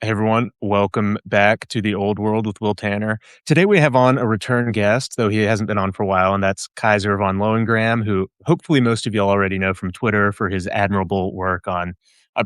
Hey everyone, welcome back to the Old World with Will Tanner. Today we have on a return guest, though he hasn't been on for a while, and that's Kaiser von Lohengram, who hopefully most of you already know from Twitter for his admirable work on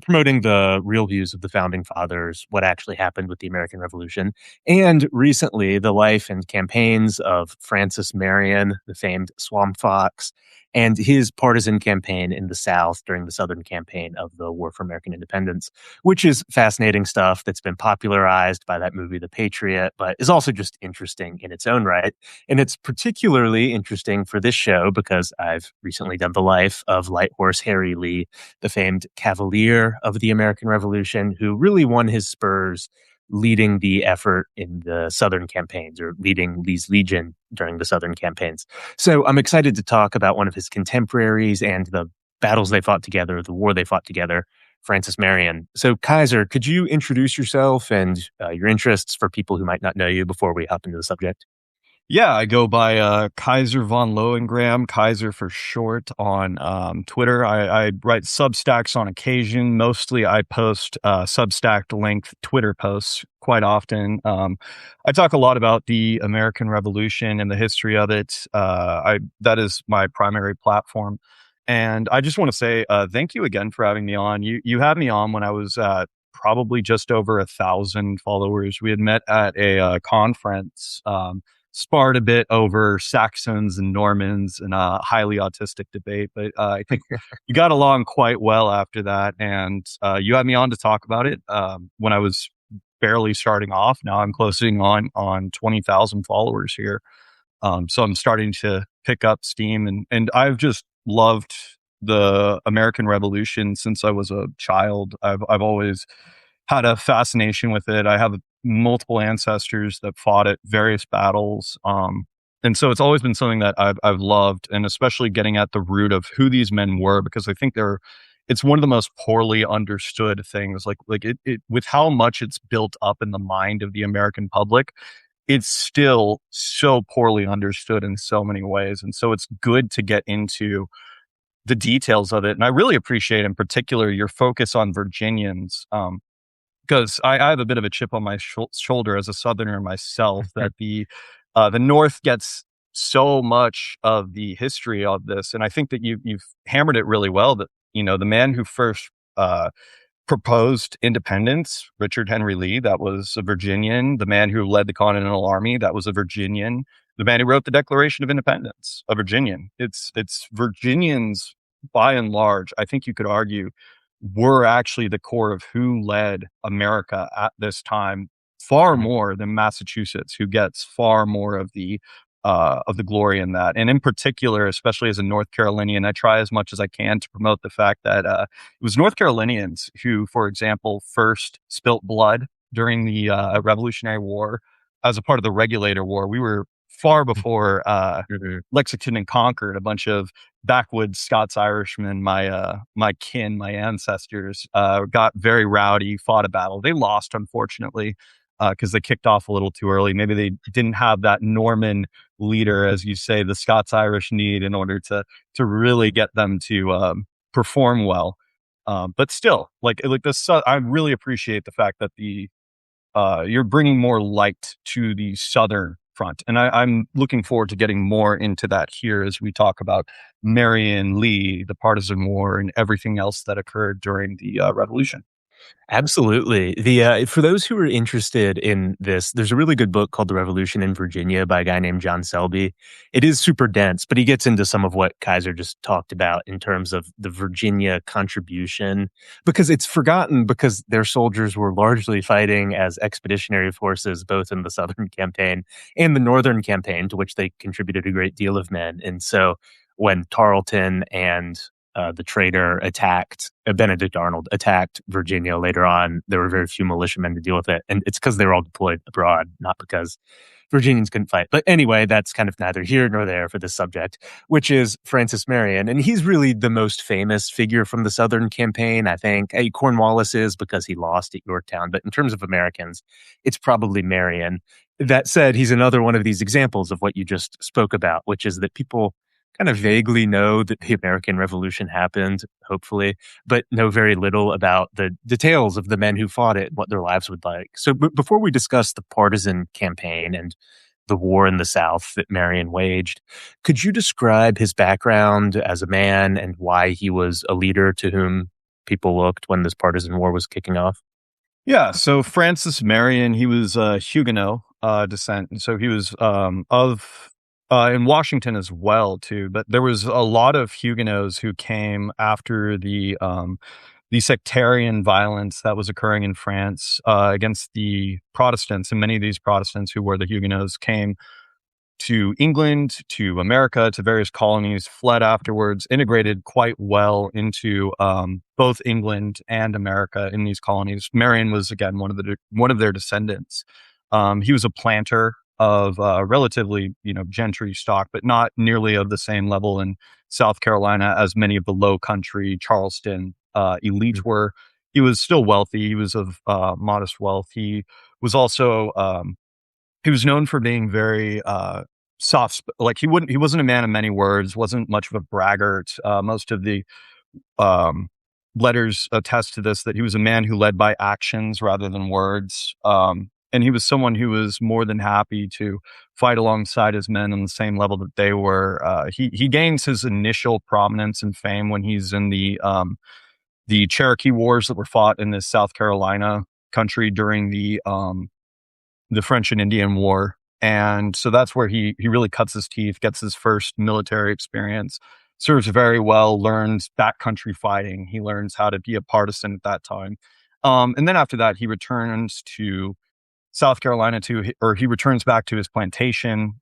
promoting the real views of the Founding Fathers, what actually happened with the American Revolution, and recently the life and campaigns of Francis Marion, the famed Swamp Fox, and his partisan campaign in the South during the Southern campaign of the War for American Independence, which is fascinating stuff that's been popularized by that movie, The Patriot, but is also just interesting in its own right. And it's particularly interesting for this show because I've recently done the life of Light Horse Harry Lee, the famed cavalier of the American Revolution, who really won his spurs leading the effort in the Southern campaigns or leading Lee's Legion during the Southern campaigns. So I'm excited to talk about one of his contemporaries and the battles they fought together, the war they fought together, Francis Marion. So Kaiser, could you introduce yourself and your interests for people who might not know you before we hop into the subject? Yeah, I go by Kaiser von Lohengram, Kaiser for short on Twitter. I write Substacks on occasion. Mostly I post Substack length Twitter posts quite often. I talk a lot about the American Revolution and the history of it. That is my primary platform. And I just want to say thank you again for having me on. You had me on when I was at probably just over 1,000 followers. We had met at a conference, sparred a bit over Saxons and Normans and a highly autistic debate. But I think you got along quite well after that. And you had me on to talk about it when I was barely starting off. Now I'm closing on 20,000 followers here. So I'm starting to pick up steam, and I've just loved the American Revolution since I was a child. I've always had a fascination with it. I have multiple ancestors that fought at various battles. And so it's always been something that I've loved, and especially getting at the root of who these men were, because I think it's one of the most poorly understood things. Like it with how much it's built up in the mind of the American public, it's still so poorly understood in so many ways. And so it's good to get into the details of it. And I really appreciate in particular your focus on Virginians, because I have a bit of a chip on my shoulder as a Southerner myself, that the North gets so much of the history of this. And I think that you've hammered it really well, that, the man who first proposed independence, Richard Henry Lee, that was a Virginian. The man who led the Continental Army, that was a Virginian. The man who wrote the Declaration of Independence, a Virginian. It's Virginians, by and large, I think you could argue, were actually the core of who led America at this time, far more than Massachusetts, who gets far more of the glory in that. And in particular, especially as a North Carolinian, I try as much as I can to promote the fact that it was North Carolinians who, for example, first spilt blood during the Revolutionary War as a part of the Regulator War. We were far before Lexington and Concord. A bunch of backwoods Scots-Irishmen, my ancestors, got very rowdy, fought a battle. They lost, unfortunately, because they kicked off a little too early. Maybe they didn't have that Norman leader, as you say, the Scots-Irish need, in order to really get them to perform well. But still, like this, I really appreciate the fact that you're bringing more light to the Southern front. And I'm looking forward to getting more into that here as we talk about Marion, Lee, the Partisan War, and everything else that occurred during the Revolution. Absolutely. For those who are interested in this, there's a really good book called The Revolution in Virginia by a guy named John Selby. It is super dense, but he gets into some of what Kaiser just talked about in terms of the Virginia contribution, because it's forgotten because their soldiers were largely fighting as expeditionary forces, both in the Southern campaign and the Northern campaign, to which they contributed a great deal of men. And so when Tarleton and the traitor Benedict Arnold attacked Virginia later on, there were very few militiamen to deal with it. And it's because they were all deployed abroad, not because Virginians couldn't fight. But anyway, that's kind of neither here nor there for this subject, which is Francis Marion. And he's really the most famous figure from the Southern campaign, I think. Cornwallis is because he lost at Yorktown. But in terms of Americans, it's probably Marion. That said, he's another one of these examples of what you just spoke about, which is that people kind of vaguely know that the American Revolution happened, hopefully, but know very little about the details of the men who fought it, what their lives would like. So before we discuss the partisan campaign and the war in the South that Marion waged, could you describe his background as a man and why he was a leader to whom people looked when this partisan war was kicking off? Yeah, so Francis Marion, he was Huguenot descent, and so he was of in Washington as well too. But there was a lot of Huguenots who came after the sectarian violence that was occurring in France against the Protestants, and many of these Protestants who were the Huguenots came to England, to America, to various colonies, fled afterwards, integrated quite well into both England and America in these colonies. Marion was again one of their descendants. He was a planter of relatively gentry stock, but not nearly of the same level in South Carolina as many of the Low Country Charleston elites were. He was still wealthy. He was of modest wealth. He was also he was known for being very like he wasn't a man of many words, wasn't much of a braggart. Most of the letters attest to this, that he was a man who led by actions rather than words. And he was someone who was more than happy to fight alongside his men on the same level that they were. He gains his initial prominence and fame when he's in the Cherokee Wars that were fought in this South Carolina country during the French and Indian War. And so that's where he really cuts his teeth, gets his first military experience, serves very well, learns backcountry fighting. He learns how to be a partisan at that time. And then after that, he returns to South Carolina he returns back to his plantation.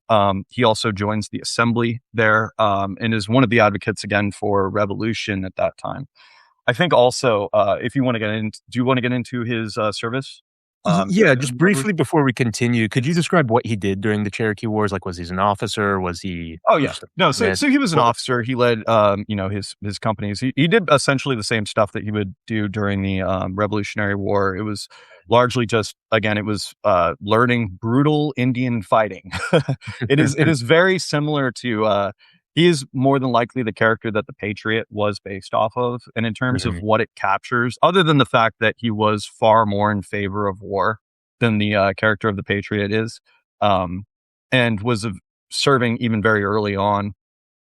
He also joins the assembly there, and is one of the advocates again for revolution at that time. I think also, if you want to do you want to get into his service? Yeah, just briefly before we continue, could you describe what he did during the Cherokee Wars? Like, was he an officer? Was he? Oh yeah, no. So he was an officer. He led, his companies. He did essentially the same stuff that he would do during the Revolutionary War. It was largely just, again, it was learning brutal Indian fighting. It is very similar to. He is more than likely the character that the Patriot was based off of. And in terms of what it captures, other than the fact that he was far more in favor of war than the character of the Patriot is, and was serving even very early on.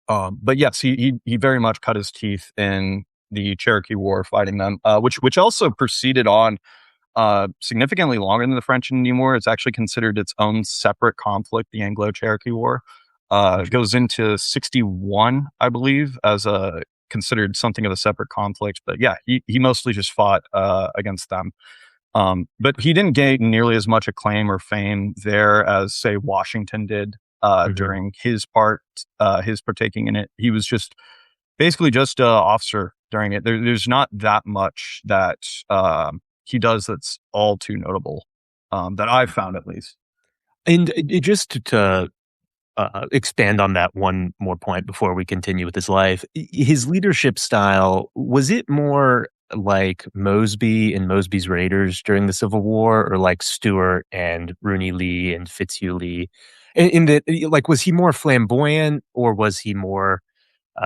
But yes, he very much cut his teeth in the Cherokee War fighting them, which also proceeded on significantly longer than the French and Indian War. It's actually considered its own separate conflict, the Anglo-Cherokee War. It goes into 61, I believe, as considered something of a separate conflict. But yeah, he mostly just fought against them. But he didn't gain nearly as much acclaim or fame there as, say, Washington did during his partaking in it. He was just basically just an officer during it. There's not that much that he does that's all too notable, that I've found at least. And just to expand on that one more point before we continue with his life. His leadership style, was it more like Mosby and Mosby's Raiders during the Civil War, or like Stuart and Rooney Lee and Fitzhugh Lee? In that, like, was he more flamboyant, or was he more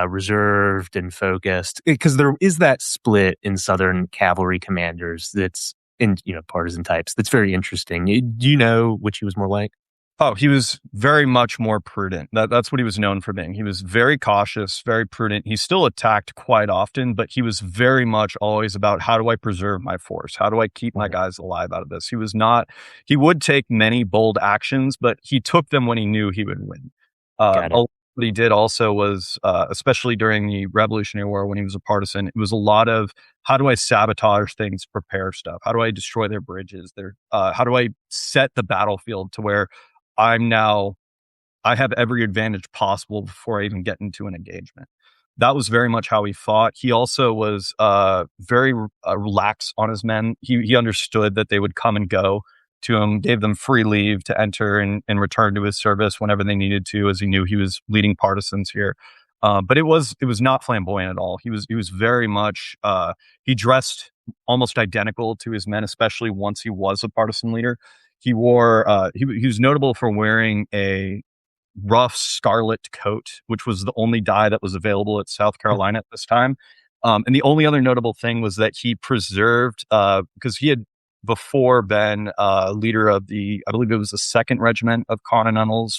reserved and focused? Because there is that split in Southern cavalry commanders that's in, partisan types. That's very interesting. Do you know which he was more like? Oh, he was very much more prudent. That's what he was known for being. He was very cautious, very prudent. He still attacked quite often, but he was very much always about, how do I preserve my force? How do I keep my guys alive out of this? He would take many bold actions, but he took them when he knew he would win. What he did also was, especially during the Revolutionary War when he was a partisan, it was a lot of, how do I sabotage things, prepare stuff? How do I destroy their bridges? How do I set the battlefield to where I have every advantage possible before I even get into an engagement? That was very much how he fought. He also was very relaxed on his men. He understood that they would come and go to him, gave them free leave to enter and return to his service whenever they needed to, as he knew he was leading partisans here. But it was not flamboyant at all. He was very much, he dressed almost identical to his men, especially once he was a partisan leader. He wore, he was notable for wearing a rough scarlet coat, which was the only dye that was available at South Carolina at this time. And the only other notable thing was that he preserved, because he had before been leader of I believe it was the 2nd Regiment of Continentals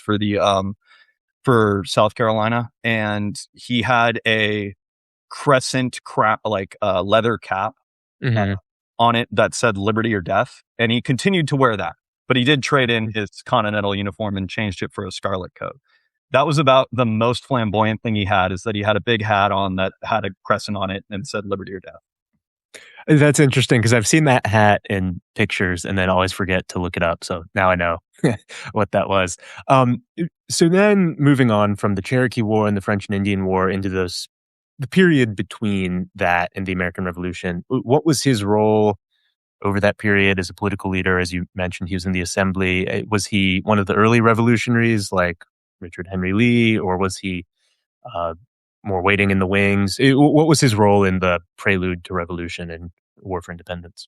for South Carolina, and he had a crescent leather cap on it that said "Liberty or Death," and he continued to wear that. But he did trade in his Continental uniform and changed it for a scarlet coat. That was about the most flamboyant thing he had, is that he had a big hat on that had a crescent on it and said "Liberty or Death." That's interesting because I've seen that hat in pictures and then always forget to look it up. So now I know what that was. So then moving on from the Cherokee War and the French and Indian War into the period between that and the American Revolution, what was his role over that period as a political leader? As you mentioned, he was in the Assembly. Was he one of the early revolutionaries like Richard Henry Lee, or was he more waiting in the wings? What was his role in the prelude to revolution and War for Independence?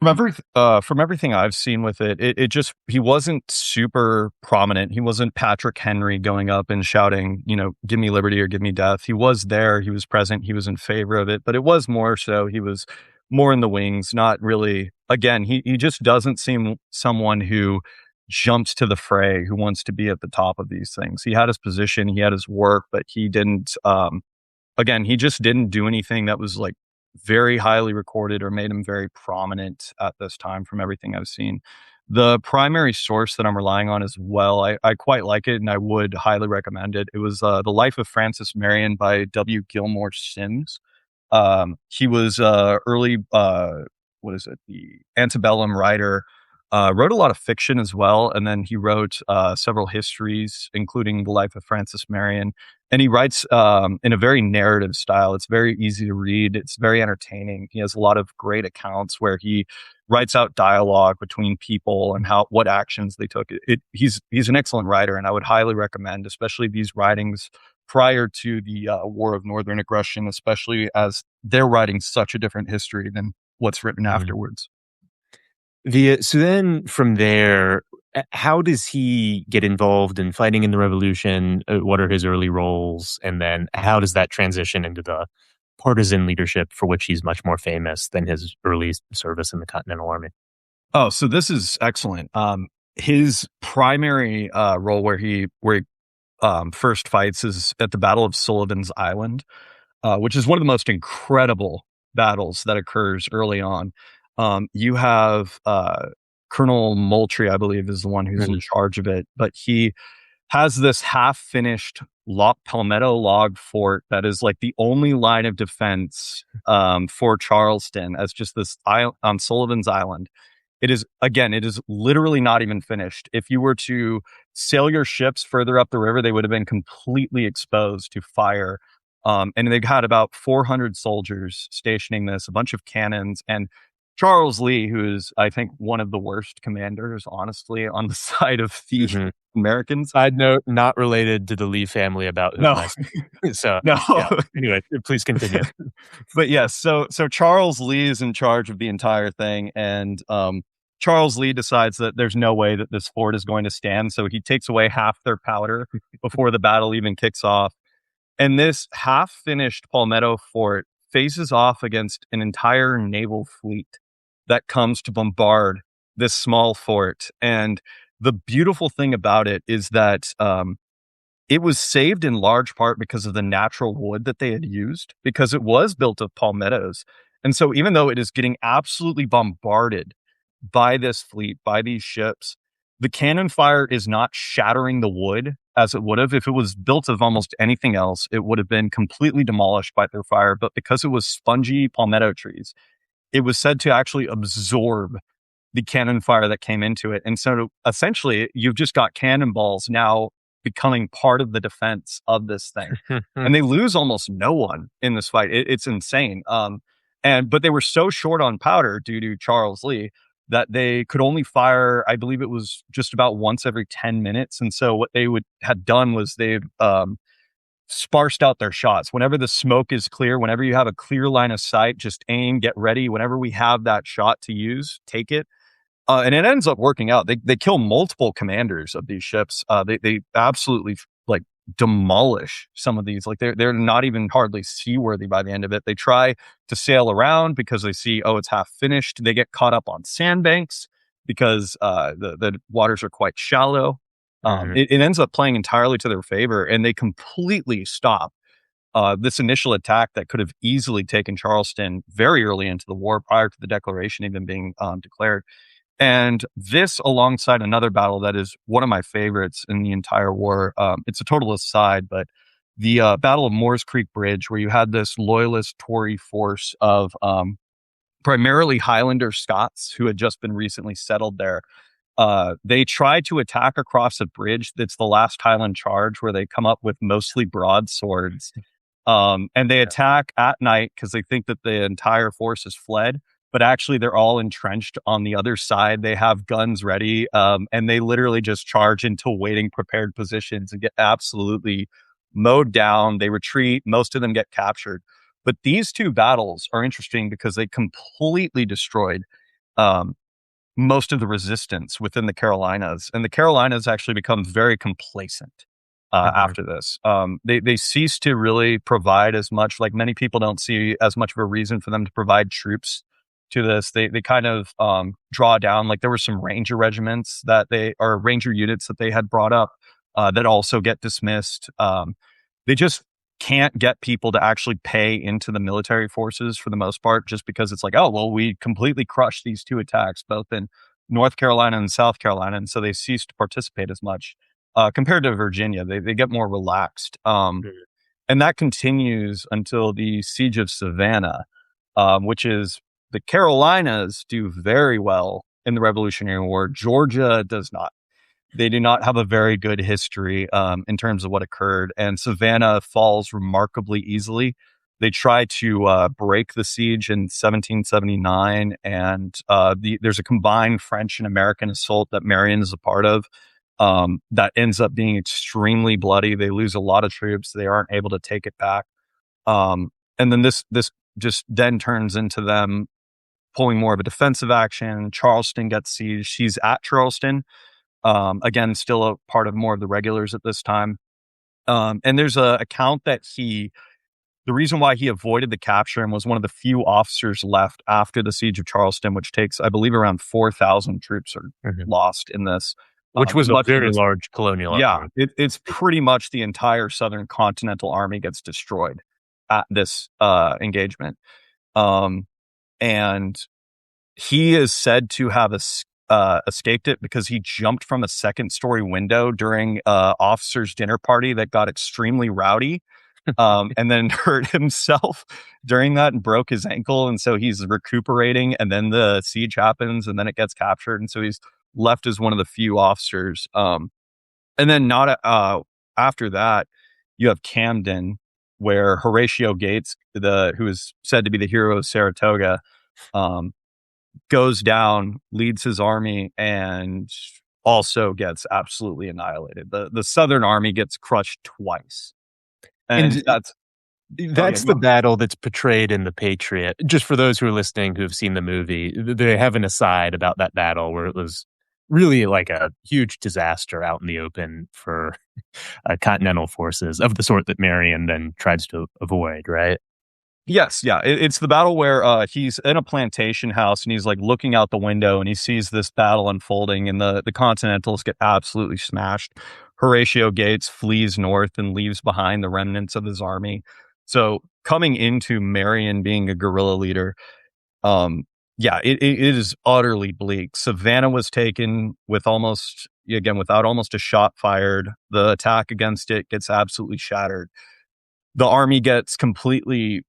From everything I've seen with it just, he wasn't super prominent. He wasn't Patrick Henry going up and shouting, give me liberty or give me death. He was there, he was present, he was in favor of it, but it was more so he was more in the wings, not really. Again, he just doesn't seem someone who jumps to the fray, who wants to be at the top of these things. He had his position, he had his work, but he didn't, he just didn't do anything that was like very highly recorded or made him very prominent at this time from everything I've seen. The primary source that I'm relying on as well, I quite like it and I would highly recommend it. It was The Life of Francis Marion by W. Gilmore Simms. He was early, the antebellum writer, wrote a lot of fiction as well, and then he wrote several histories, including The Life of Francis Marion. And he writes in a very narrative style. It's very easy to read. It's very entertaining. He has a lot of great accounts where he writes out dialogue between people and what actions they took. He's an excellent writer, and I would highly recommend, especially these writings prior to the War of Northern Aggression, especially as they're writing such a different history than what's written afterwards. So then from there, how does he get involved in fighting in the revolution? What are his early roles? And then how does that transition into the partisan leadership for which he's much more famous than his early service in the Continental Army? Oh, so this is excellent. His primary role where he first fights is at the Battle of Sullivan's Island, which is one of the most incredible battles that occurs early on. You have Colonel Moultrie, I believe, is the one who's in charge of it, but he has this half-finished palmetto log fort that is like the only line of defense for Charleston, as just this on Sullivan's Island. It is literally not even finished. If you were to sail your ships further up the river, they would have been completely exposed to fire. And they had about 400 soldiers stationing this, a bunch of cannons, and Charles Lee, who is, I think, one of the worst commanders, honestly, on the side of the Americans. Side note, not related to the Lee family about no. So no. Yeah. Anyway, please continue. But yes, so Charles Lee is in charge of the entire thing, and Charles Lee decides that there's no way that this fort is going to stand, so he takes away half their powder before the battle even kicks off. And this half-finished Palmetto fort faces off against an entire naval fleet that comes to bombard this small fort. And the beautiful thing about it is that it was saved in large part because of the natural wood that they had used, because it was built of palmettos. And so even though it is getting absolutely bombarded by this fleet, by these ships, the cannon fire is not shattering the wood as it would have. If it was built of almost anything else, it would have been completely demolished by their fire. But because it was spongy palmetto trees, it was said to actually absorb the cannon fire that came into it. And so essentially, you've just got cannonballs now becoming part of the defense of this thing. And they lose almost no one in this fight. It's insane. But they were so short on powder due to Charles Lee that they could only fire, I believe it was just about once every 10 minutes. And so what they had done was they've sparsed out their shots. Whenever the smoke is clear, whenever you have a clear line of sight, just aim, get ready. Whenever we have that shot to use, take it. And it ends up working out. They kill multiple commanders of these ships. They absolutely like demolish some of these. Like they're not even hardly seaworthy by the end of it. They try to sail around because they see, oh, it's half finished. They get caught up on sandbanks because the waters are quite shallow. It ends up playing entirely to their favor, and they completely stop this initial attack that could have easily taken Charleston very early into the war, prior to the declaration even being declared. And this, alongside another battle that is one of my favorites in the entire war, it's a total aside, but the Battle of Moores Creek Bridge, where you had this Loyalist Tory force of primarily Highlander Scots who had just been recently settled there. They try to attack across a bridge that's the last Highland charge, where they come up with mostly broadswords. And they attack at night because they think that the entire force has fled. But actually, they're all entrenched on the other side. They have guns ready, and they literally just charge into waiting, prepared positions and get absolutely mowed down. They retreat. Most of them get captured. But these two battles are interesting because they completely destroyed most of the resistance within the Carolinas. And the Carolinas actually become very complacent after this. They cease to really provide as much. Like, many people don't see as much of a reason for them to provide troops to this. They kind of draw down. Like, there were some ranger regiments or ranger units that they had brought up that also get dismissed. They just can't get people to actually pay into the military forces for the most part, just because it's like, oh, well, we completely crushed these two attacks, both in North Carolina and South Carolina. And so they cease to participate as much compared to Virginia. They get more relaxed. And that continues until the Siege of Savannah, which is, the Carolinas do very well in the Revolutionary War. Georgia does not. They do not have a very good history in terms of what occurred, and Savannah falls remarkably easily. They try to break the siege in 1779, and there's a combined French and American assault that Marion is a part of that ends up being extremely bloody. They lose a lot of troops. They aren't able to take it back. And then this just then turns into them pulling more of a defensive action. Charleston gets sieged. She's at Charleston. Again, still a part of more of the regulars at this time. And there's a account that the reason why he avoided the capture and was one of the few officers left after the siege of Charleston, which takes, I believe, around 4,000 troops are lost in this. Which was a very large colonial. Yeah, it's pretty much the entire Southern Continental Army gets destroyed at this engagement. And he is said to have escaped it because he jumped from a second-story window during officers' dinner party that got extremely rowdy, and then hurt himself during that and broke his ankle. And so he's recuperating, and then the siege happens, and then it gets captured, and so he's left as one of the few officers. And then after that, you have Camden, where Horatio Gates, who is said to be the hero of Saratoga, goes down, leads his army, and also gets absolutely annihilated. The Southern Army gets crushed twice. And that's the battle that's portrayed in The Patriot. Just for those who are listening who have seen the movie, they have an aside about that battle where it was really like a huge disaster out in the open for continental forces of the sort that Marion then tries to avoid, right? Yes, yeah. It's the battle where he's in a plantation house and he's like looking out the window and he sees this battle unfolding, and the Continentals get absolutely smashed. Horatio Gates flees north and leaves behind the remnants of his army. So coming into Marion being a guerrilla leader, it is utterly bleak. Savannah was taken without almost a shot fired. The attack against it gets absolutely shattered. The army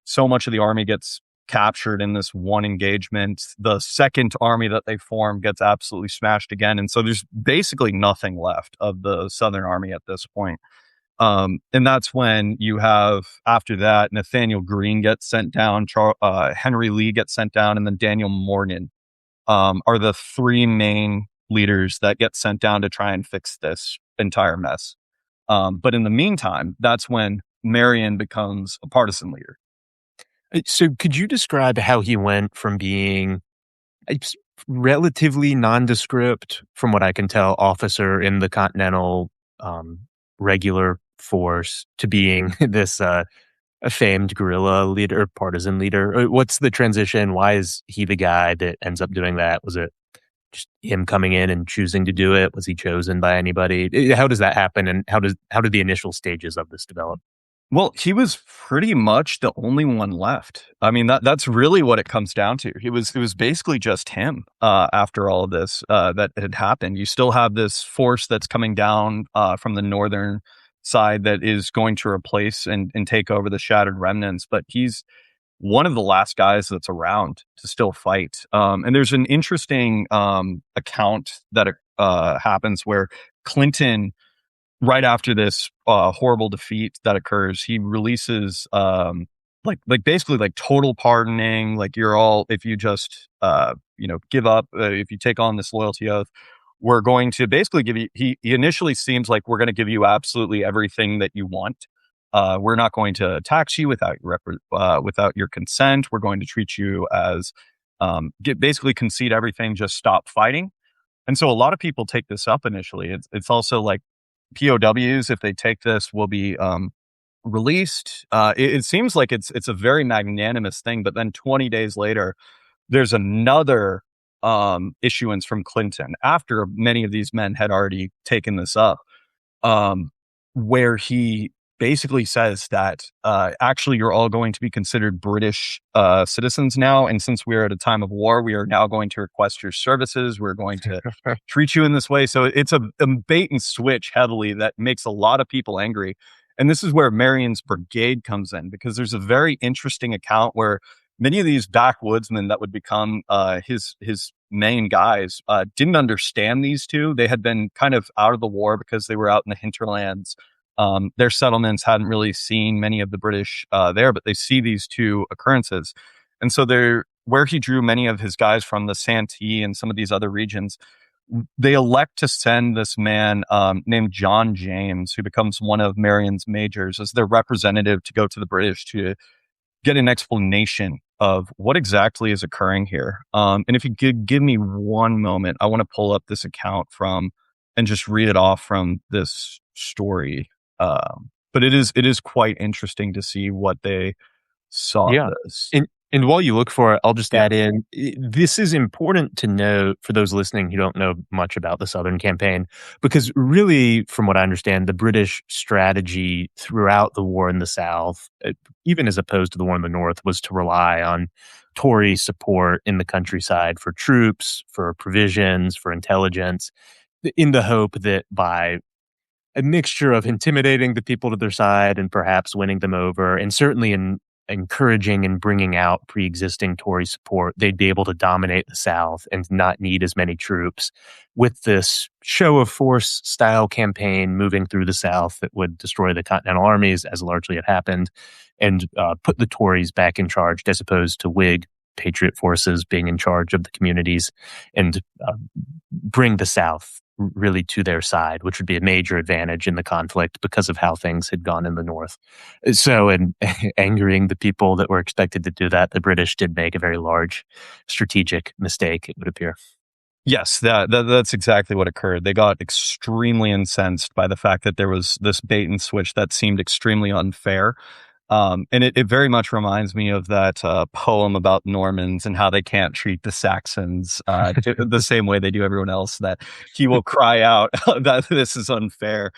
so much of the army gets captured in this one engagement. The second army that they form gets absolutely smashed again. And so there's basically nothing left of the Southern Army at this point. And that's when you have, after that, Nathaniel Greene gets sent down, Henry Lee gets sent down, and then Daniel Morgan are the three main leaders that get sent down to try and fix this entire mess. But in the meantime, that's when Marion becomes a partisan leader. So could you describe how he went from being relatively nondescript, from what I can tell, officer in the Continental regular force to being this a famed guerrilla leader, partisan leader? What's the transition? Why is he the guy that ends up doing that? Was it just him coming in and choosing to do it? Was he chosen by anybody? How does that happen? And how did the initial stages of this develop? Well, he was pretty much the only one left. I mean, that's really what it comes down to. It was basically just him after all of this that had happened. You still have this force that's coming down from the northern side that is going to replace and take over the shattered remnants, but he's one of the last guys that's around to still fight. And there's an interesting account that happens where Clinton, right after this horrible defeat that occurs, he releases like basically like total pardoning, like you're all, if you just give up, if you take on this loyalty oath, we're going to basically give you, he initially seems like we're going to give you absolutely everything that you want. We're not going to tax you without without your consent. We're going to treat you as basically concede everything, just stop fighting. And so a lot of people take this up initially. It's also like POWs, if they take this, will be released. It seems like it's a very magnanimous thing, but then 20 days later, there's another issuance from Clinton after many of these men had already taken this up, where he basically says that actually you're all going to be considered British citizens now, and since we're at a time of war, we are now going to request your services. We're going to treat you in this way. So it's a bait and switch heavily that makes a lot of people angry. And this is where Marion's brigade comes in, because there's a very interesting account where many of these backwoodsmen that would become his main guys didn't understand these two. They had been kind of out of the war because they were out in the hinterlands. Their settlements hadn't really seen many of the British there, but they see these two occurrences. And so they're where he drew many of his guys from, the Santee and some of these other regions. They elect to send this man named John James, who becomes one of Marion's majors, as their representative to go to the British to get an explanation of what exactly is occurring here. And if you could give me one moment, I want to pull up this account from and just read it off from this story. But it is quite interesting to see what they saw. Yeah. This. And while you look for it, I'll just add in, this is important to note for those listening who don't know much about the Southern campaign, because really, from what I understand, the British strategy throughout the war in the South, even as opposed to the war in the North, was to rely on Tory support in the countryside for troops, for provisions, for intelligence, in the hope that by a mixture of intimidating the people to their side and perhaps winning them over, and certainly in encouraging and bringing out pre-existing Tory support, they'd be able to dominate the South and not need as many troops, with this show of force style campaign moving through the South that would destroy the Continental armies, as largely it happened, and put the Tories back in charge, as opposed to Whig Patriot forces being in charge of the communities, and bring the South really to their side, which would be a major advantage in the conflict because of how things had gone in the North. So, in angering the people that were expected to do that, the British did make a very large strategic mistake, it would appear. Yes, that's exactly what occurred. They got extremely incensed by the fact that there was this bait and switch that seemed extremely unfair. And it very much reminds me of that poem about Normans and how they can't treat the Saxons the same way they do everyone else, that he will cry out that this is unfair.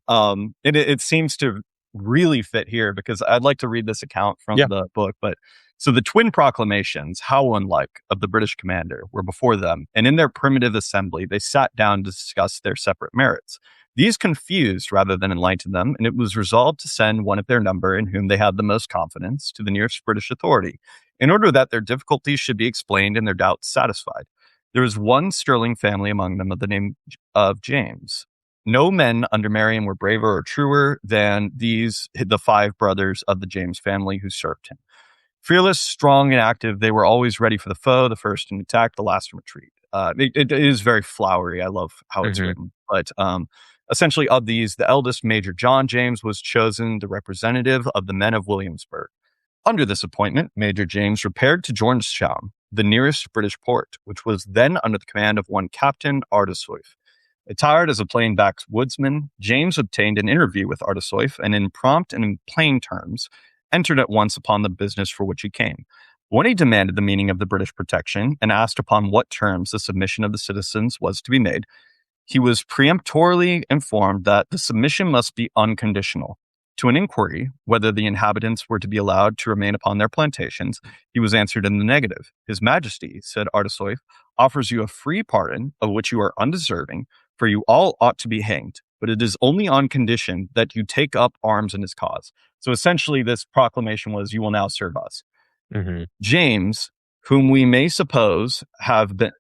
And it seems to really fit here, because I'd like to read this account from the book. But so the twin proclamations, how unlike, of the British commander were before them, and in their primitive assembly they sat down to discuss their separate merits. These confused rather than enlightened them, and it was resolved to send one of their number, in whom they had the most confidence, to the nearest British authority, in order that their difficulties should be explained and their doubts satisfied. There was one sterling family among them of the name of James. No men under Marion were braver or truer than these, the 5 brothers of the James family who served him. Fearless, strong, and active, they were always ready for the foe, the first in attack, the last in retreat. It is very flowery. I love how it's written. But essentially, of these, the eldest, Major John James, was chosen the representative of the men of Williamsburg. Under this appointment, Major James repaired to Georgetown, the nearest British port, which was then under the command of one Captain Ardesoif. Attired as a plain backwoodsman, James obtained an interview with Ardesoif and in prompt and in plain terms, entered at once upon the business for which he came. When he demanded the meaning of the British protection and asked upon what terms the submission of the citizens was to be made, he was peremptorily informed that the submission must be unconditional. To an inquiry whether the inhabitants were to be allowed to remain upon their plantations, he was answered in the negative. His Majesty, said Ardesoif, offers you a free pardon of which you are undeserving, for you all ought to be hanged, but it is only on condition that you take up arms in his cause. So essentially, this proclamation was, you will now serve us. Mm-hmm. James, whom we may suppose have been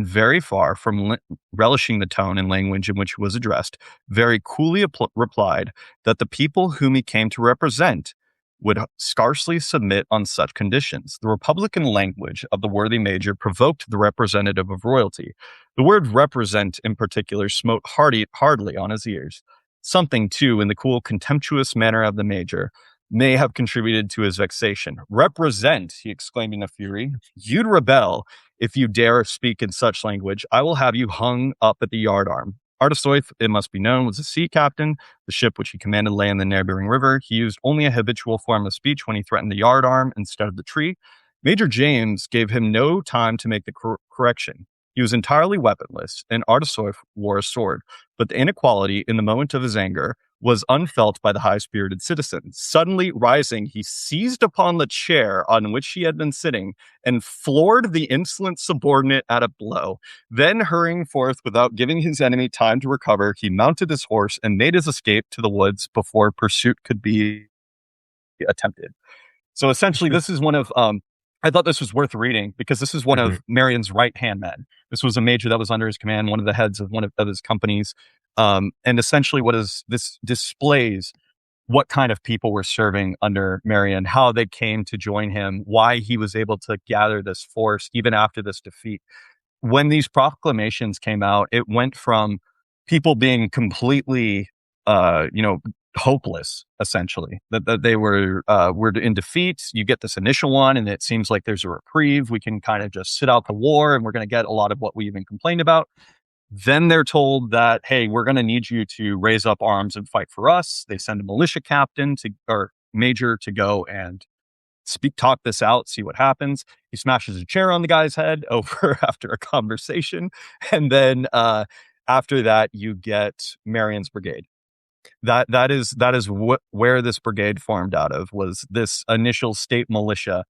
very far from relishing the tone and language in which he was addressed, very coolly replied that the people whom he came to represent would scarcely submit on such conditions. The Republican language of the worthy major provoked the representative of royalty. The word represent in particular smote hardly on his ears. Something, too, in the cool, contemptuous manner of the major may have contributed to his vexation. Represent, he exclaimed in a fury. You'd rebel if you dare speak in such language. I will have you hung up at the yardarm. Ardesoif, it must be known, was a sea captain. The ship which he commanded lay in the neighboring river. He used only a habitual form of speech when he threatened the yardarm instead of the tree. Major James gave him no time to make the correction. He was entirely weaponless, and Ardesoif wore a sword. But the inequality in the moment of his anger was unfelt by the high-spirited citizen. Suddenly rising, he seized upon the chair on which he had been sitting and floored the insolent subordinate at a blow. Then, hurrying forth without giving his enemy time to recover, he mounted his horse and made his escape to the woods before pursuit could be attempted. So essentially, this is one of... I thought this was worth reading because this is one of Marion's right-hand men. This was a major that was under his command, one of the heads of one of his companies. And essentially this displays what kind of people were serving under Marion, how they came to join him, why he was able to gather this force even after this defeat. When these proclamations came out, it went from people being completely, hopeless, essentially, that they were in defeat. You get this initial one and it seems like there's a reprieve. We can kind of just sit out the war and we're going to get a lot of what we even complained about. Then they're told that, hey, we're going to need you to raise up arms and fight for us. They send a militia captain or major to go and talk this out, see what happens. He smashes a chair on the guy's head over after a conversation. And then after that, you get Marion's brigade. That is where this brigade formed out of, was this initial state militia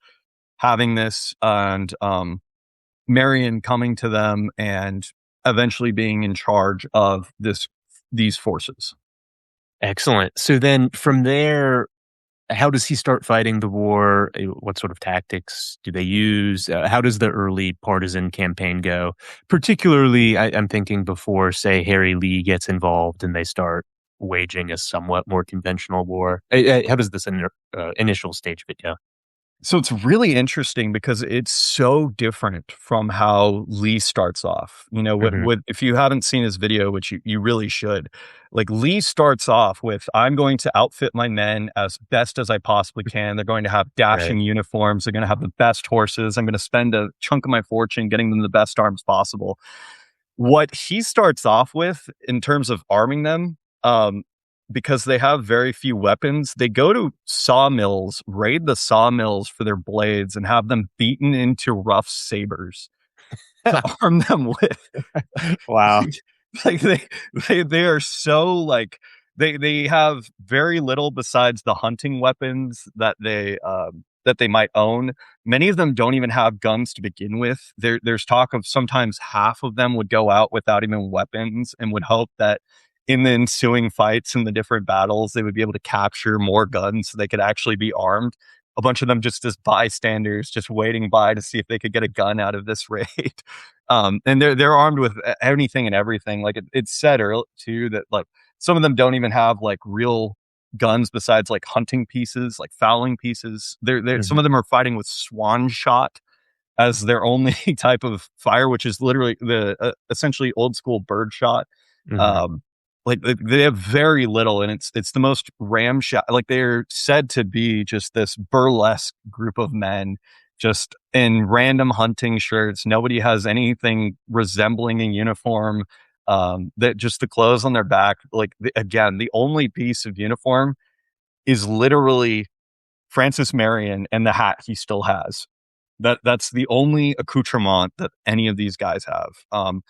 having this, and Marion coming to them and eventually being in charge of these forces. Excellent. So then from there, how does he start fighting the war? What sort of tactics do they use? How does the early partisan campaign go? Particularly, I'm thinking before, say, Harry Lee gets involved and they start waging a somewhat more conventional war. How does this initial stage of it go? So it's really interesting because it's so different from how Lee starts off. You know, if you haven't seen his video, which you really should, like Lee starts off with, I'm going to outfit my men as best as I possibly can. They're going to have dashing uniforms. They're going to have the best horses. I'm going to spend a chunk of my fortune getting them the best arms possible. What he starts off with in terms of arming them, because they have very few weapons, they go to sawmills, raid the sawmills for their blades, and have them beaten into rough sabers to arm them with. Wow. Like they are so like they have very little besides the hunting weapons that they might own. Many of them don't even have guns to begin with. There's talk of sometimes half of them would go out without even weapons and would hope that in the ensuing fights and the different battles, they would be able to capture more guns so they could actually be armed. A bunch of them just as bystanders, just waiting by to see if they could get a gun out of this raid. And they're armed with anything and everything. Like it's said earlier too that like some of them don't even have like real guns besides like hunting pieces, like fowling pieces. Some of them are fighting with swan shot as their only type of fire, which is literally the essentially old school bird shot. they have very little, and it's the most ramshackle. Like, they're said to be just this burlesque group of men, just in random hunting shirts. Nobody has anything resembling a uniform. That just the clothes on their back. Like, again, the only piece of uniform is literally Francis Marion and the hat he still has. That's the only accoutrement that any of these guys have.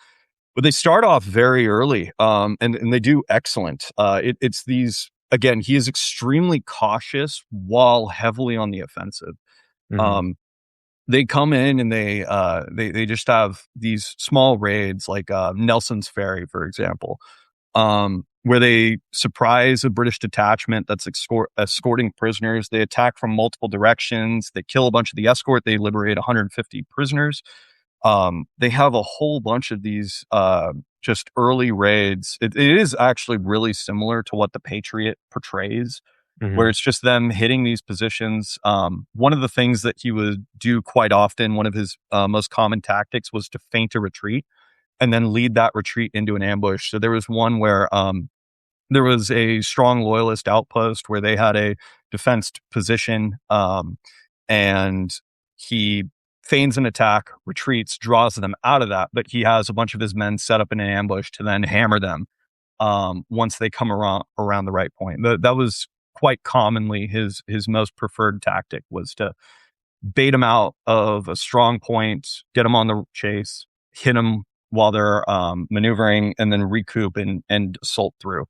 But they start off very early, and they do excellent. It's these, again, he is extremely cautious while heavily on the offensive. Hmm. Um, they come in and they just have these small raids, like Nelson's Ferry, for example, where they surprise a British detachment that's escorting prisoners. They attack from multiple directions. They kill a bunch of the escort. They liberate 150 prisoners. They have a whole bunch of these just early raids. It is actually really similar to what the Patriot portrays, Hmm. where it's just them hitting these positions. One of the things that he would do quite often, one of his most common tactics, was to feint a retreat and then lead that retreat into an ambush. So there was one where there was a strong Loyalist outpost where they had a defensed position, and he feigns an attack, retreats, draws them out of that, but he has a bunch of his men set up in an ambush to then hammer them once they come around the right point. That was quite commonly his most preferred tactic, was to bait them out of a strong point, get them on the chase, hit them while they're maneuvering, and then recoup and assault through.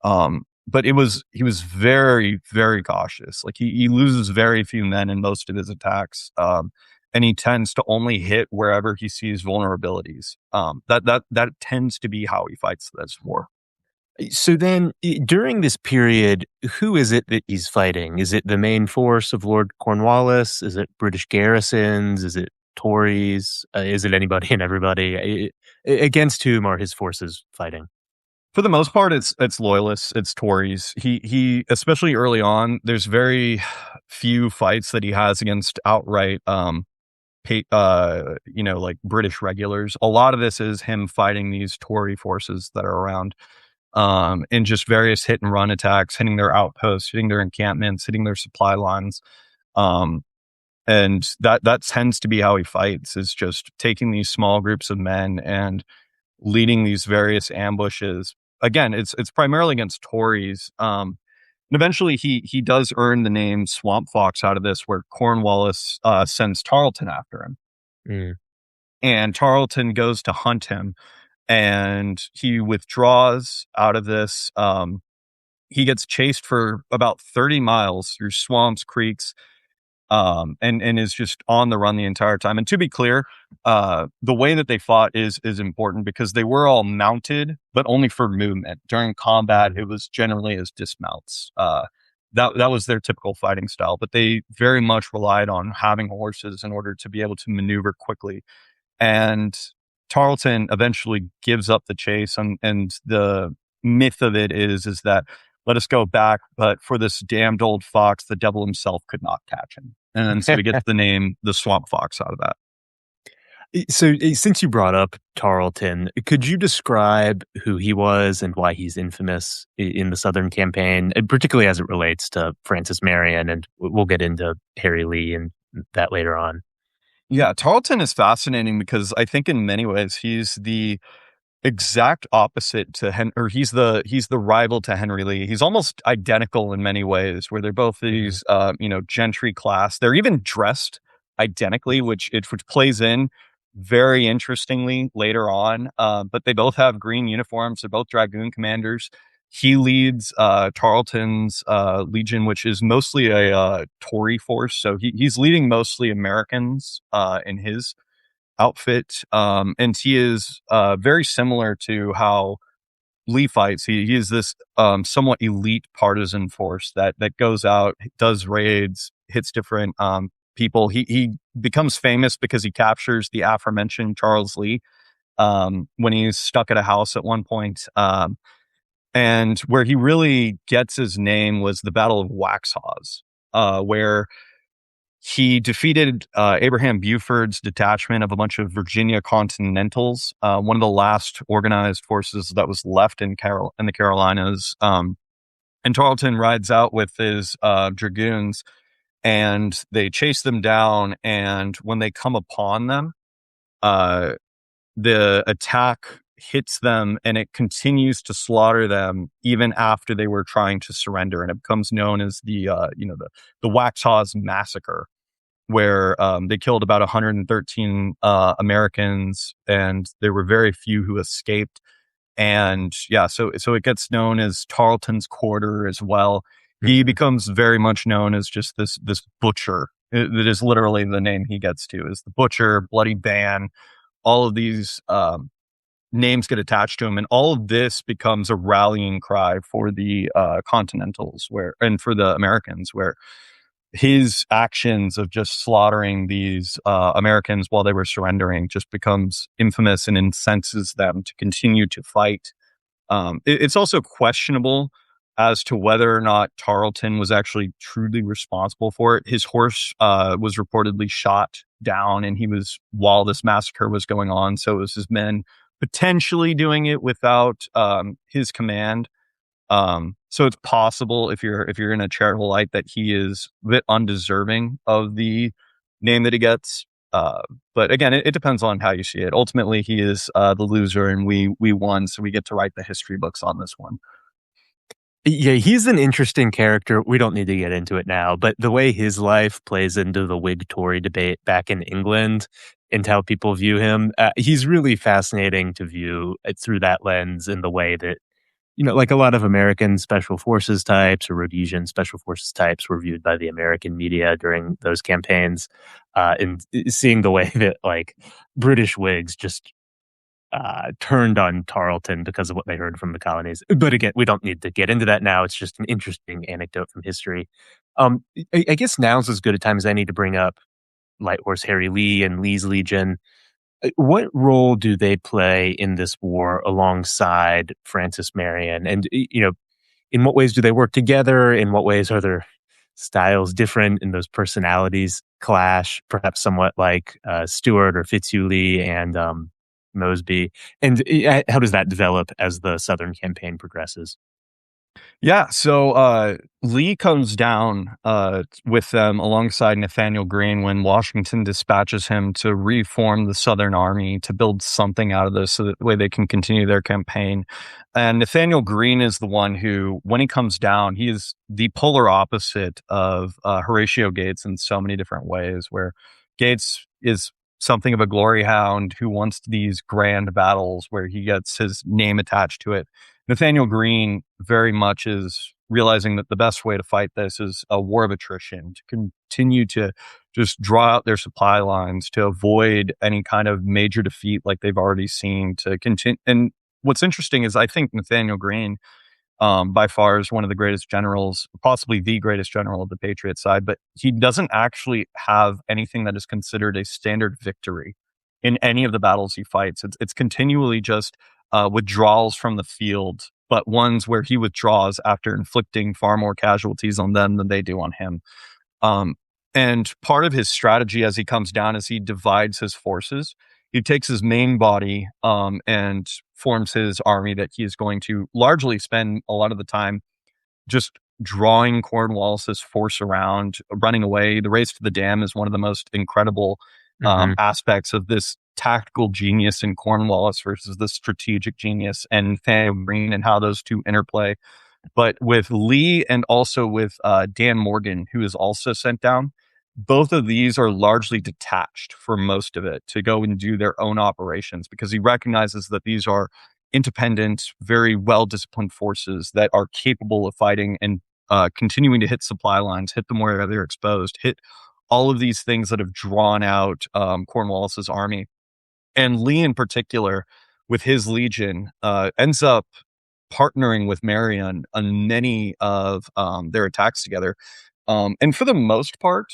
But he was very, very cautious. Like, he loses very few men in most of his attacks. And he tends to only hit wherever he sees vulnerabilities. That tends to be how he fights this war. So then, during this period, who is it that he's fighting? Is it the main force of Lord Cornwallis? Is it British garrisons? Is it Tories? Is it anybody and everybody? Against whom are his forces fighting? For the most part, it's loyalists, it's Tories. He especially early on, there's very few fights that he has against outright like British regulars. A lot of this is him fighting these Tory forces that are around, in just various hit and run attacks, hitting their outposts, hitting their encampments, hitting their supply lines. Um, and that tends to be how he fights, is just taking these small groups of men and leading these various ambushes. Again, it's primarily against Tories. And eventually he does earn the name Swamp Fox out of this, where Cornwallis sends Tarleton after him. Mm. And Tarleton goes to hunt him, and he withdraws out of this. He gets chased for about 30 miles through swamps, creeks, and is just on the run the entire time. And to be clear, the way that they fought is important, because they were all mounted, but only for movement. During combat, it was generally as dismounts. That was their typical fighting style, but they very much relied on having horses in order to be able to maneuver quickly. And Tarleton eventually gives up the chase, and the myth of it is that, let us go back, but for this damned old fox, the devil himself could not catch him. And then so he gets the name the Swamp Fox out of that. So, since you brought up Tarleton, could you describe who he was and why he's infamous in the Southern campaign, and particularly as it relates to Francis Marion? And we'll get into Harry Lee and that later on. Yeah, Tarleton is fascinating because I think in many ways he's the exact opposite to he's the rival to Henry Lee. He's almost identical in many ways, where they're both these gentry class. They're even dressed identically, which plays in very interestingly later on. But they both have green uniforms. They're both dragoon commanders. He leads Tarleton's legion, which is mostly a Tory force. So he's leading mostly Americans in his outfit. And he is very similar to how Lee fights. He is this somewhat elite partisan force that goes out, does raids, hits different people. He becomes famous because he captures the aforementioned Charles Lee when he's stuck at a house at one point. And where he really gets his name was the Battle of Waxhaws, where He defeated Abraham Buford's detachment of a bunch of Virginia Continentals, one of the last organized forces that was left in the Carolinas. And Tarleton rides out with his dragoons, and they chase them down. And when they come upon them, uh, the attack hits them, and it continues to slaughter them even after they were trying to surrender. And it becomes known as the Waxhaws Massacre, where they killed about 113 Americans, and there were very few who escaped. And yeah, so it gets known as Tarleton's Quarter as well. He becomes very much known as just this butcher. It is literally the name he gets to, is the Butcher, Bloody Ban. All of these names get attached to him, and all of this becomes a rallying cry for the Continentals, and for the Americans, where his actions of just slaughtering these Americans while they were surrendering just becomes infamous and incenses them to continue to fight. It's also questionable as to whether or not Tarleton was actually truly responsible for it. His horse was reportedly shot down, and he was, while this massacre was going on, so it was his men potentially doing it without his command. So it's possible, if you're in a charitable light, that he is a bit undeserving of the name that he gets. But again, it depends on how you see it. Ultimately, he is the loser, and we won, so we get to write the history books on this one. Yeah, he's an interesting character. We don't need to get into it now, but the way his life plays into the Whig-Tory debate back in England and how people view him, he's really fascinating to view it through that lens, in the way that, like a lot of American special forces types or Rhodesian special forces types were viewed by the American media during those campaigns, and seeing the way that like British Whigs just turned on Tarleton because of what they heard from the colonies. But again, we don't need to get into that now. It's just an interesting anecdote from history. I guess now's as good a time as any to bring up Light Horse Harry Lee and Lee's Legion. What role do they play in this war alongside Francis Marion? And, in what ways do they work together? In what ways are their styles different, and those personalities clash, perhaps somewhat like Stuart or Fitzhugh and Mosby? And how does that develop as the Southern campaign progresses? Yeah, so Lee comes down with them alongside Nathaniel Greene when Washington dispatches him to reform the Southern Army to build something out of this so that the way they can continue their campaign. And Nathaniel Greene is the one who, when he comes down, he is the polar opposite of Horatio Gates in so many different ways, where Gates is something of a glory hound who wants these grand battles where he gets his name attached to it. Nathaniel Greene very much is realizing that the best way to fight this is a war of attrition, to continue to just draw out their supply lines, to avoid any kind of major defeat like they've already seen, to continue. And what's interesting is I think Nathaniel Greene, by far, is one of the greatest generals, possibly the greatest general of the Patriot side, but he doesn't actually have anything that is considered a standard victory in any of the battles he fights. It's continually just withdrawals from the field, but ones where he withdraws after inflicting far more casualties on them than they do on him. And part of his strategy as he comes down is he divides his forces. He takes his main body and forms his army that he is going to largely spend a lot of the time just drawing Cornwallis's force around, running away. The race to the dam is one of the most incredible aspects of this tactical genius in Cornwallis versus the strategic genius and Nathaniel Greene, and how those two interplay. But with Lee and also with Dan Morgan, who is also sent down, both of these are largely detached for most of it to go and do their own operations, because he recognizes that these are independent, very well-disciplined forces that are capable of fighting and continuing to hit supply lines, hit them where they're exposed, hit all of these things that have drawn out Cornwallis's army. And Lee in particular, with his legion, ends up partnering with Marion on many of their attacks together. And for the most part,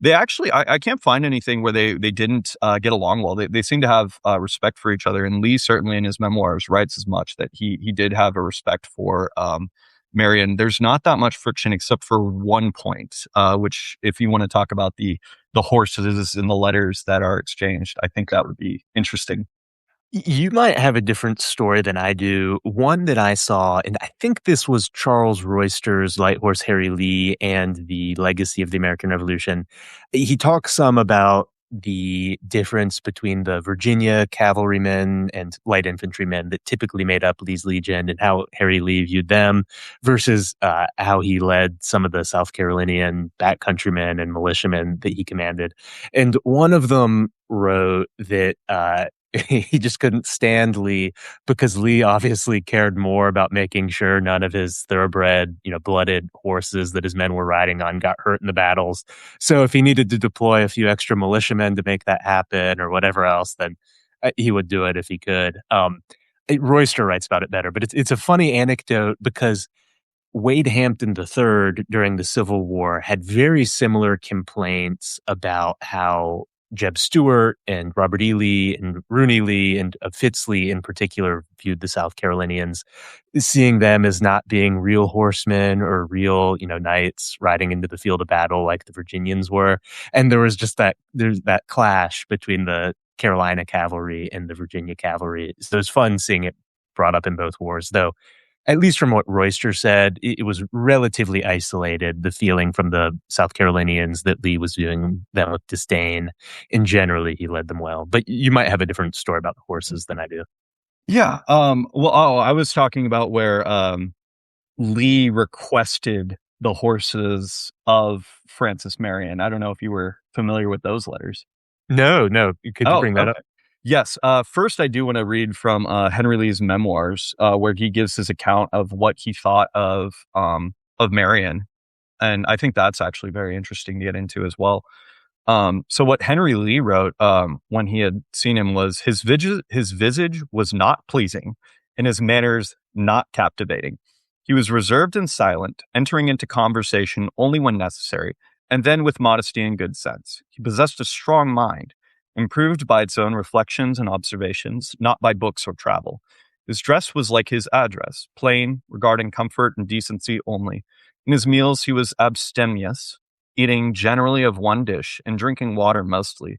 they actually, I can't find anything where they didn't get along well. They seem to have respect for each other. And Lee certainly in his memoirs writes as much, that he did have a respect for Marion, there's not that much friction except for one point, which if you want to talk about the horses and the letters that are exchanged, I think that would be interesting. You might have a different story than I do. One that I saw, and I think this was Charles Royster's Light Horse Harry Lee and the Legacy of the American Revolution. He talks some about the difference between the Virginia cavalrymen and light infantrymen that typically made up Lee's Legion and how Harry Lee viewed them versus how he led some of the South Carolinian backcountrymen and militiamen that he commanded. And one of them wrote that he just couldn't stand Lee because Lee obviously cared more about making sure none of his thoroughbred, blooded horses that his men were riding on got hurt in the battles. So if he needed to deploy a few extra militiamen to make that happen or whatever else, then he would do it if he could. Royster writes about it better, but it's a funny anecdote because Wade Hampton III during the Civil War had very similar complaints about how Jeb Stuart and Robert E. Lee and Rooney Lee and Fitz Lee in particular viewed the South Carolinians, seeing them as not being real horsemen or real, knights riding into the field of battle like the Virginians were. And there was just there's that clash between the Carolina cavalry and the Virginia cavalry. So it was fun seeing it brought up in both wars, though. At least from what Royster said, it was relatively isolated, the feeling from the South Carolinians that Lee was viewing them with disdain. And generally, he led them well. But you might have a different story about the horses than I do. Yeah. I was talking about where Lee requested the horses of Francis Marion. I don't know if you were familiar with those letters. No. Could you bring that up? Yes. First, I do want to read from Henry Lee's memoirs, where he gives his account of what he thought of Marion, and I think that's actually very interesting to get into as well. So what Henry Lee wrote when he had seen him was his visage was not pleasing, and his manners not captivating. He was reserved and silent, entering into conversation only when necessary, and then with modesty and good sense. He possessed a strong mind, improved by its own reflections and observations, not by books or travel. His dress was like his address, plain, regarding comfort and decency only. In his meals he was abstemious, eating generally of one dish and drinking water mostly.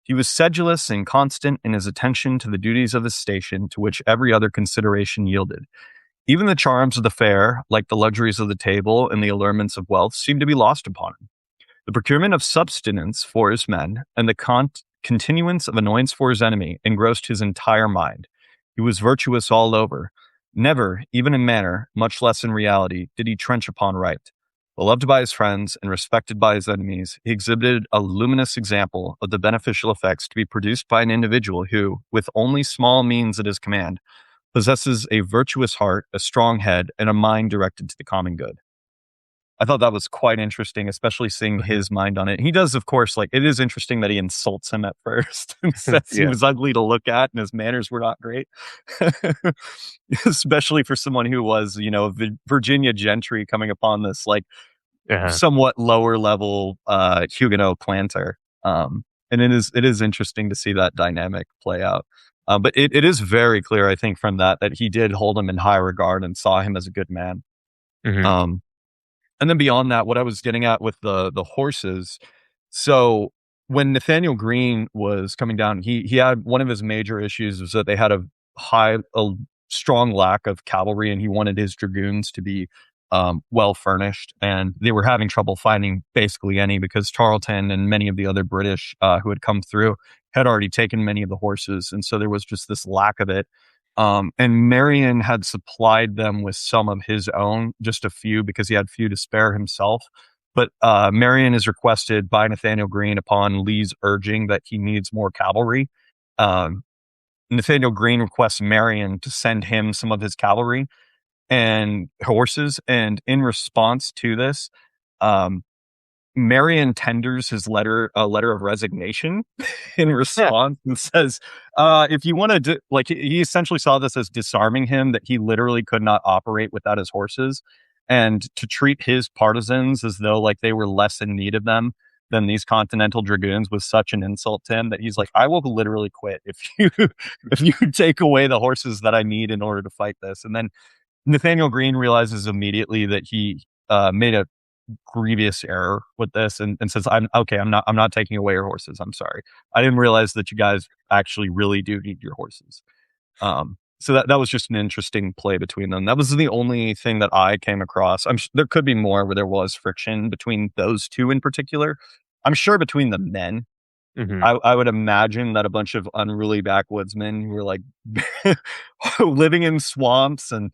He was sedulous and constant in his attention to the duties of his station, to which every other consideration yielded. Even the charms of the fair, like the luxuries of the table and the allurements of wealth, seemed to be lost upon him. The procurement of subsistence for his men and the continuance of annoyance for his enemy engrossed his entire mind. He was virtuous all over. Never, even in manner, much less in reality, did he trench upon right. Beloved by his friends and respected by his enemies, he exhibited a luminous example of the beneficial effects to be produced by an individual who, with only small means at his command, possesses a virtuous heart, a strong head, and a mind directed to the common good. I thought that was quite interesting, especially seeing his mind on it. He does, of course, it is interesting that he insults him at first and says he was ugly to look at and his manners were not great. Especially for someone who was, Virginia gentry coming upon this, somewhat lower level Huguenot planter. And it is interesting to see that dynamic play out. But it is very clear, I think, from that he did hold him in high regard and saw him as a good man. Mm-hmm. And then beyond that, what I was getting at with the horses. So when Nathaniel Greene was coming down, he had one of his major issues was that they had a strong lack of cavalry, and he wanted his dragoons to be well furnished, and they were having trouble finding basically any because Tarleton and many of the other British who had come through had already taken many of the horses, and so there was just this lack of it. And Marion had supplied them with some of his own, just a few, because he had few to spare himself. But Marion is requested by Nathaniel Greene upon Lee's urging that he needs more cavalry. Nathaniel Greene requests Marion to send him some of his cavalry and horses. And in response to this, Marion tenders a letter of resignation in response and says, if you want to he essentially saw this as disarming him, that he literally could not operate without his horses, and to treat his partisans as though they were less in need of them than these Continental Dragoons was such an insult to him that he's like, I will literally quit if you take away the horses that I need in order to fight this. And then Nathaniel Greene realizes immediately that he made a grievous error with this, and says, "I'm okay. I'm not taking away your horses. I'm sorry. I didn't realize that you guys actually really do need your horses." So that was just an interesting play between them. That was the only thing that I came across. There could be more where there was friction between those two in particular. I'm sure between the men, Hmm. I would imagine that a bunch of unruly backwoodsmen who were like living in swamps and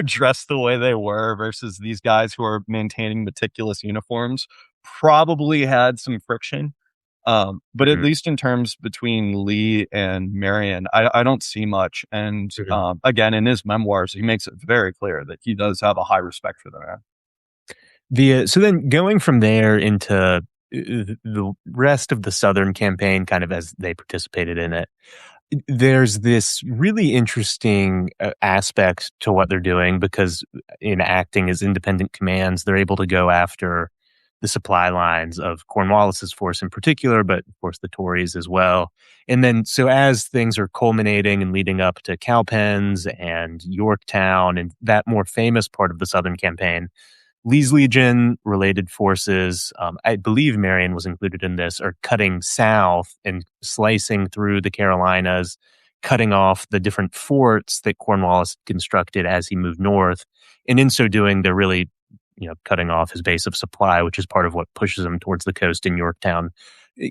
dressed the way they were versus these guys who are maintaining meticulous uniforms probably had some friction. But at Hmm. least in terms between Lee and Marion, I don't see much. And Hmm. again, in his memoirs, he makes it very clear that he does have a high respect for the man. So then going from there into the rest of the Southern campaign, kind of as they participated in it, there's this really interesting aspect to what they're doing because in acting as independent commands, they're able to go after the supply lines of Cornwallis's force in particular, but of course the Tories as well. And then, so as things are culminating and leading up to Cowpens and Yorktown and that more famous part of the Southern campaign, Lee's Legion related forces, I believe Marion was included in this, are cutting south and slicing through the Carolinas, cutting off the different forts that Cornwallis constructed as he moved north. And in so doing, they're really, cutting off his base of supply, which is part of what pushes him towards the coast in Yorktown.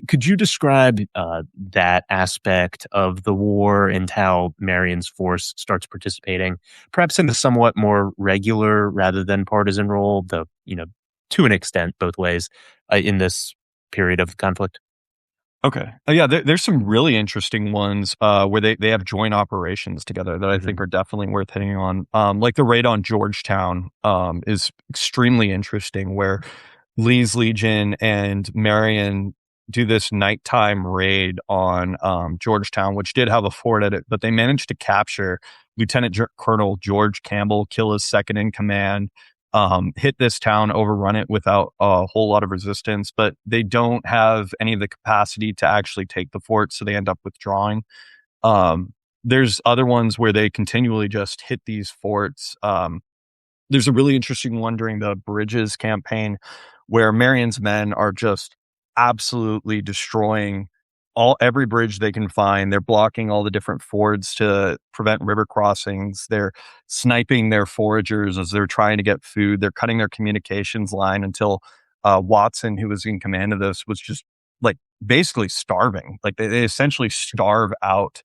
Could you describe that aspect of the war and how Marion's force starts participating, perhaps in a somewhat more regular rather than partisan role, though, to an extent, both ways in this period of conflict? Okay. Yeah, there's some really interesting ones where they have joint operations together that I think Hmm. are definitely worth hitting on. Like the raid on Georgetown is extremely interesting, where Lee's Legion and Marion do this nighttime raid on Georgetown, which did have a fort at it, but they managed to capture Colonel George Campbell, kill his second in command, hit this town, overrun it without a whole lot of resistance, but they don't have any of the capacity to actually take the fort, so they end up withdrawing. There's other ones where they continually just hit these forts. There's a really interesting one during the Bridges campaign where Marion's men are just absolutely destroying every bridge they can find. They're blocking all the different fords to prevent river crossings. They're sniping their foragers as they're trying to get food. They're cutting their communications line until Watson, who was in command of this, was just like basically starving. Like they essentially starve out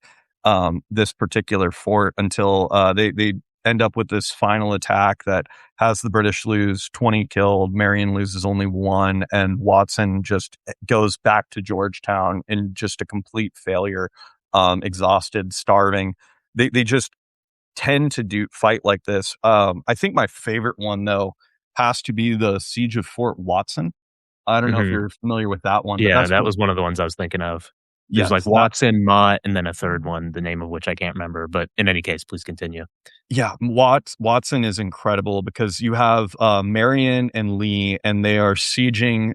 this particular fort until they end up with this final attack that has the British lose 20 killed. Marion loses only 1, and Watson just goes back to Georgetown in just a complete failure, exhausted, starving. They just tend to fight like this. I think my favorite one though has to be the Siege of Fort Watson. I don't know if Hmm. you're familiar with that one, but Yeah, that's that was one of the ones I was thinking of. There's like yes, that Watson, Mott, and then a third one, the name of which I can't remember. But in any case, please continue. Yeah, Watson is incredible because you have Marion and Lee, and they are sieging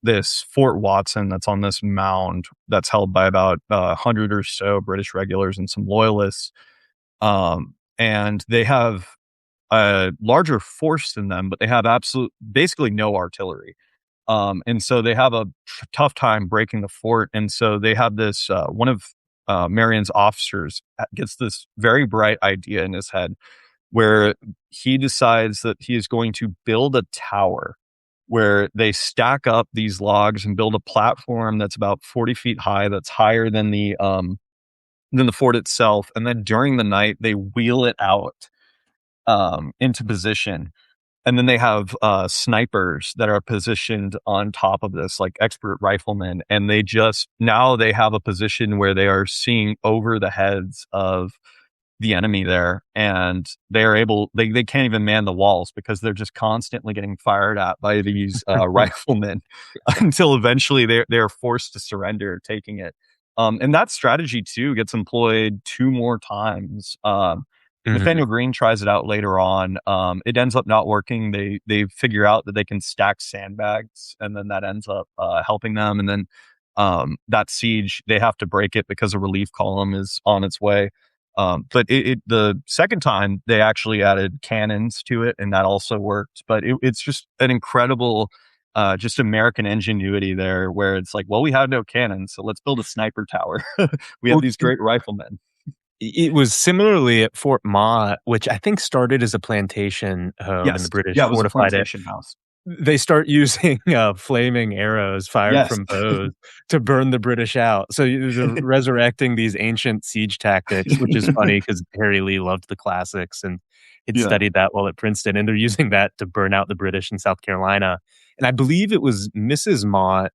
this Fort Watson that's on this mound that's held by about 100 or so British regulars and some loyalists. And they have a larger force than them, but they have basically no artillery. And so they have a tough time breaking the fort. And so they have this one of Marion's officers gets this very bright idea in his head where he decides that he is going to build a tower where they stack up these logs and build a platform that's about 40 feet high, that's higher than the fort itself. And then during the night, they wheel it out into position, and then they have snipers that are positioned on top of this, like expert riflemen. And now they have a position where they are seeing over the heads of the enemy there. And they can't even man the walls because they're just constantly getting fired at by these riflemen until eventually they're forced to surrender, taking it. And that strategy too gets employed 2 more times. Hmm. Nathaniel Greene tries it out later on. It ends up not working. They figure out that they can stack sandbags, and then that ends up helping them. And then that siege, they have to break it because a relief column is on its way. But the second time they actually added cannons to it, and that also worked. But it's just an incredible, just American ingenuity there, where it's like, well, we have no cannons, so let's build a sniper tower. We have Well, these great riflemen. it was similarly at Fort Mott, which I think started as a plantation home, and the Yes, British yeah, it was a fortified it. plantation house. They start using flaming arrows fired Yes. from bows to burn the British out. So they're resurrecting these ancient siege tactics, which is funny because Harry Lee loved the classics and he'd Yeah. studied that while at Princeton. And they're using that to burn out the British in South Carolina. And I believe it was Mrs. Mott,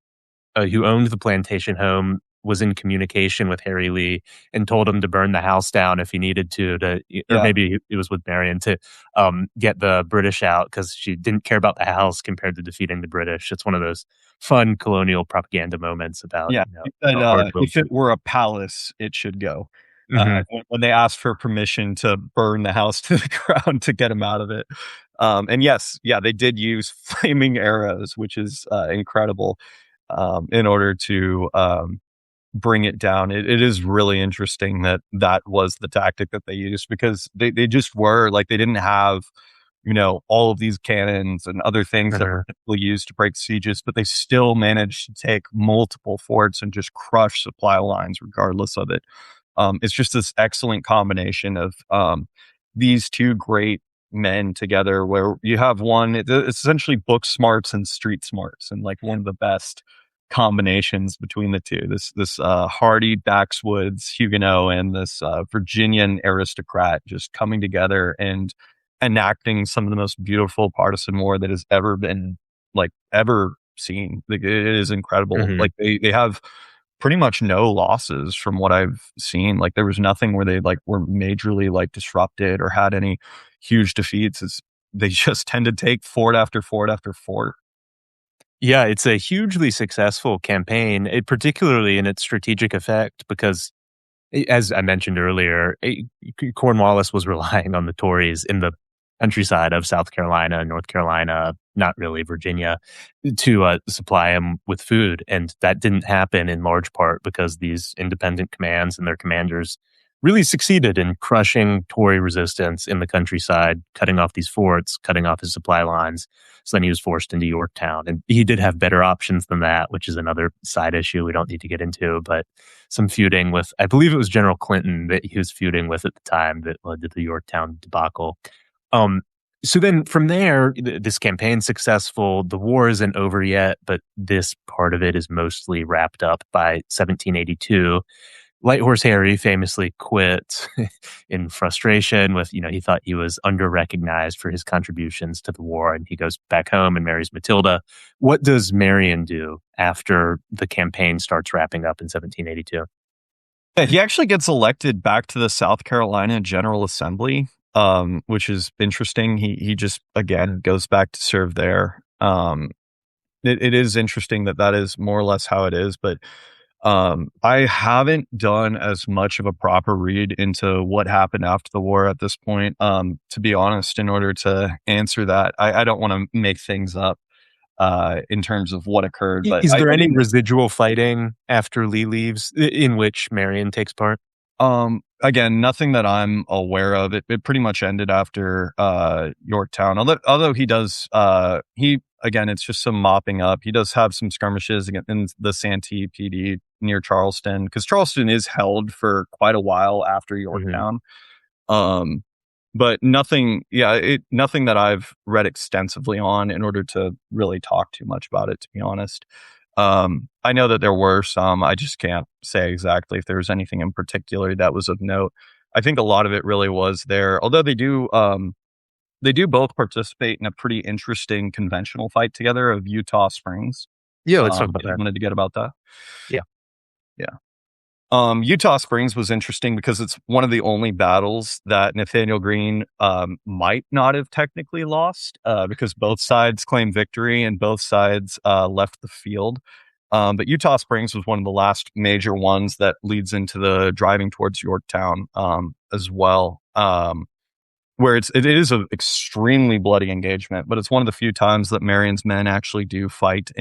who owned the plantation home, was in communication with Harry Lee and told him to burn the house down if he needed to, or Yeah. maybe it was with Marion to get the British out because she didn't care about the house compared to defeating the British. It's one of those fun colonial propaganda moments about, Yeah. If it were a palace, it should go. Mhm. When they asked for permission to burn the house to the ground to get him out of it. And yes, yeah, they did use flaming arrows, which is incredible, in order to bring it down. It is really interesting that that was the tactic that they used, because they just were like, they didn't have, all of these cannons and other things that were typically used to break sieges, but they still managed to take multiple forts and just crush supply lines regardless of it. It's just this excellent combination of these two great men together, where you have one, it's essentially book smarts and street smarts, and like one of the best combinations between the two. This hardy backwoods Huguenot and this Virginian aristocrat just coming together and enacting some of the most beautiful partisan war that has ever been ever seen. Like, it is incredible. Mhm. Like they have pretty much no losses from what I've seen. Like, there was nothing where they were majorly disrupted or had any huge defeats. They just tend to take fort after fort after fort. Yeah, it's a hugely successful campaign, particularly in its strategic effect, because as I mentioned earlier, Cornwallis was relying on the Tories in the countryside of South Carolina, North Carolina, not really Virginia, to supply him with food. And that didn't happen in large part because these independent commands and their commanders really succeeded in crushing Tory resistance in the countryside, cutting off these forts, cutting off his supply lines. So then he was forced into Yorktown. And he did have better options than that, which is another side issue we don't need to get into. But some feuding with, I believe it was General Clinton that he was feuding with at the time that led to the Yorktown debacle. So then from there, this campaign's successful. The war isn't over yet, but this part of it is mostly wrapped up by 1782. Light Horse Harry famously quit in frustration with, he thought he was under-recognized for his contributions to the war, and he goes back home and marries Matilda. What does Marion do after the campaign starts wrapping up in 1782? Yeah, he actually gets elected back to the South Carolina General Assembly, which is interesting. He just, again, goes back to serve there. It is interesting that is more or less how it is, but I haven't done as much of a proper read into what happened after the war at this point. To be honest, in order to answer that, I don't want to make things up in terms of what occurred. But Is there any residual fighting after Lee leaves in which Marion takes part? Again, nothing that I'm aware of. It pretty much ended after Yorktown. Although he does, again, it's just some mopping up. He does have some skirmishes in the Santee PD near Charleston, because Charleston is held for quite a while after Yorktown. Mm-hmm. But nothing that I've read extensively on in order to really talk too much about it, to be honest. I know that there were some. I just can't say exactly if there was anything in particular that was of note. I think a lot of it really was there, although they do both participate in a pretty interesting conventional fight together of Eutaw Springs. Yeah, let's talk about that. I wanted to get about that. Yeah. Eutaw Springs was interesting because it's one of the only battles that Nathaniel Greene might not have technically lost, because both sides claimed victory and both sides left the field. But Eutaw Springs was one of the last major ones that leads into the driving towards Yorktown as well, where it is an extremely bloody engagement, but it's one of the few times that Marion's men actually do fight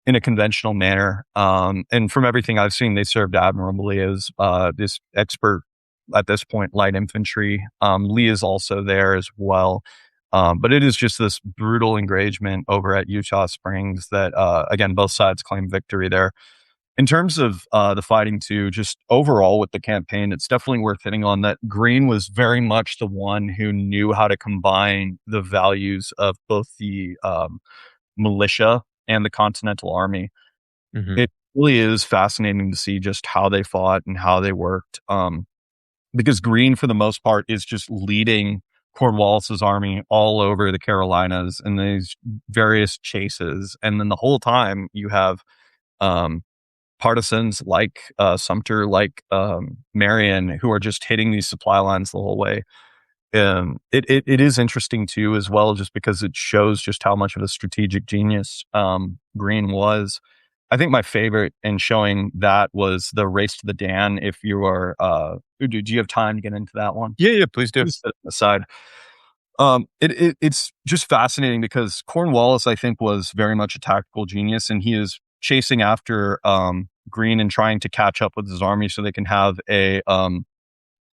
in a conventional manner. And from everything I've seen, they served admirably as this expert at this point, light infantry. Lee is also there as well. But it is just this brutal engagement over at Utah Springs that, again, both sides claim victory there. In terms of the fighting too, just overall with the campaign, it's definitely worth hitting on that Greene was very much the one who knew how to combine the values of both the militia and the Continental Army. Hmm. It really is fascinating to see just how they fought and how they worked. Because Greene, for the most part, is just leading Cornwallis's army all over the Carolinas in these various chases. And then the whole time you have um, partisans like Sumter, like Marion, who are just hitting these supply lines the whole way. It is interesting too, as well, just because it shows just how much of a strategic genius Greene was. I think my favorite in showing that was the race to the Dan. If you are, do you have time to get into that one? Yeah, please do. Just set it aside. It's just fascinating because Cornwallis, I think, was very much a tactical genius, and he is chasing after Greene and trying to catch up with his army so they can have a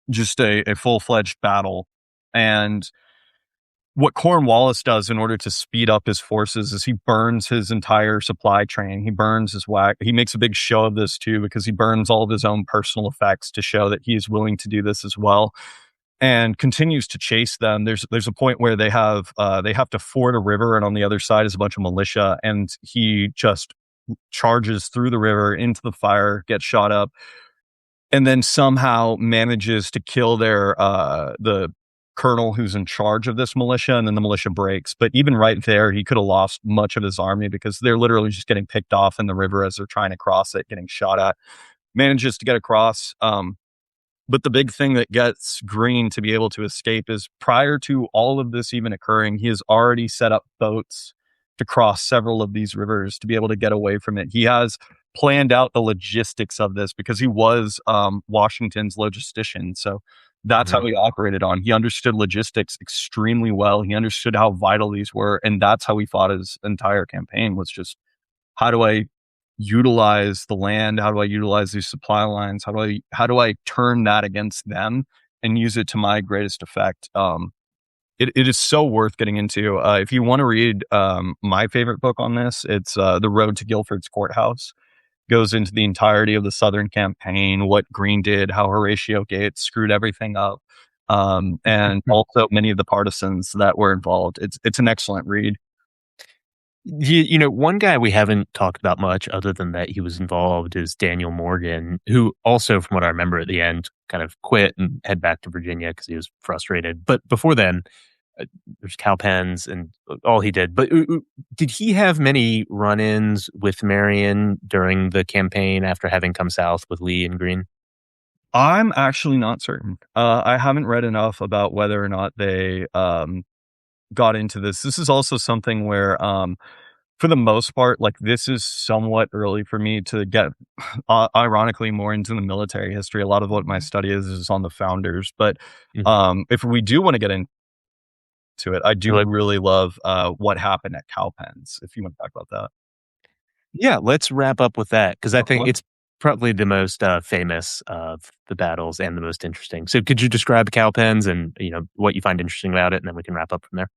just a full-fledged battle. And what Cornwallis does in order to speed up his forces is he burns his entire supply train. He burns his whack. He makes a big show of this too, because he burns all of his own personal effects to show that he is willing to do this as well, and continues to chase them. There's a point where they have to ford a river, and on the other side is a bunch of militia, and he just charges through the river into the fire, gets shot up, and then somehow manages to kill the colonel who's in charge of this militia, and then the militia breaks. But even right there, he could have lost much of his army because they're literally just getting picked off in the river as they're trying to cross it, getting shot at. Manages to get across. But the big thing that gets Greene to be able to escape is, prior to all of this even occurring, he has already set up boats to cross several of these rivers to be able to get away from it. He has planned out the logistics of this because he was Washington's logistician. So that's how he operated on. He understood logistics extremely well. He understood how vital these were. And that's how he fought his entire campaign, was just, how do I utilize the land? How do I utilize these supply lines? How do I turn that against them and use it to my greatest effect? It is so worth getting into. If you want to read my favorite book on this, it's The Road to Guilford's Courthouse. Goes into the entirety of the Southern campaign, what Greene did, how Horatio Gates screwed everything up, and also many of the partisans that were involved. It's an excellent read. You know, one guy we haven't talked about much, other than that he was involved, is Daniel Morgan, who also, from what I remember at the end, kind of quit and head back to Virginia because he was frustrated. But before then, there's Cowpens and all he did. But did he have many run-ins with Marion during the campaign after having come south with Lee and Greene? I'm actually not certain. I haven't read enough about whether or not they got into this. This is also something where, for the most part, like, this is somewhat early for me to get, ironically, more into the military history. A lot of what my study is on the founders. But if we do want to get into it, I do really love what happened at Cowpens, if you want to talk about that. Yeah, let's wrap up with that, because I think it's probably the most famous of the battles and the most interesting. So could you describe Cowpens and, you know, what you find interesting about it, and then we can wrap up from there?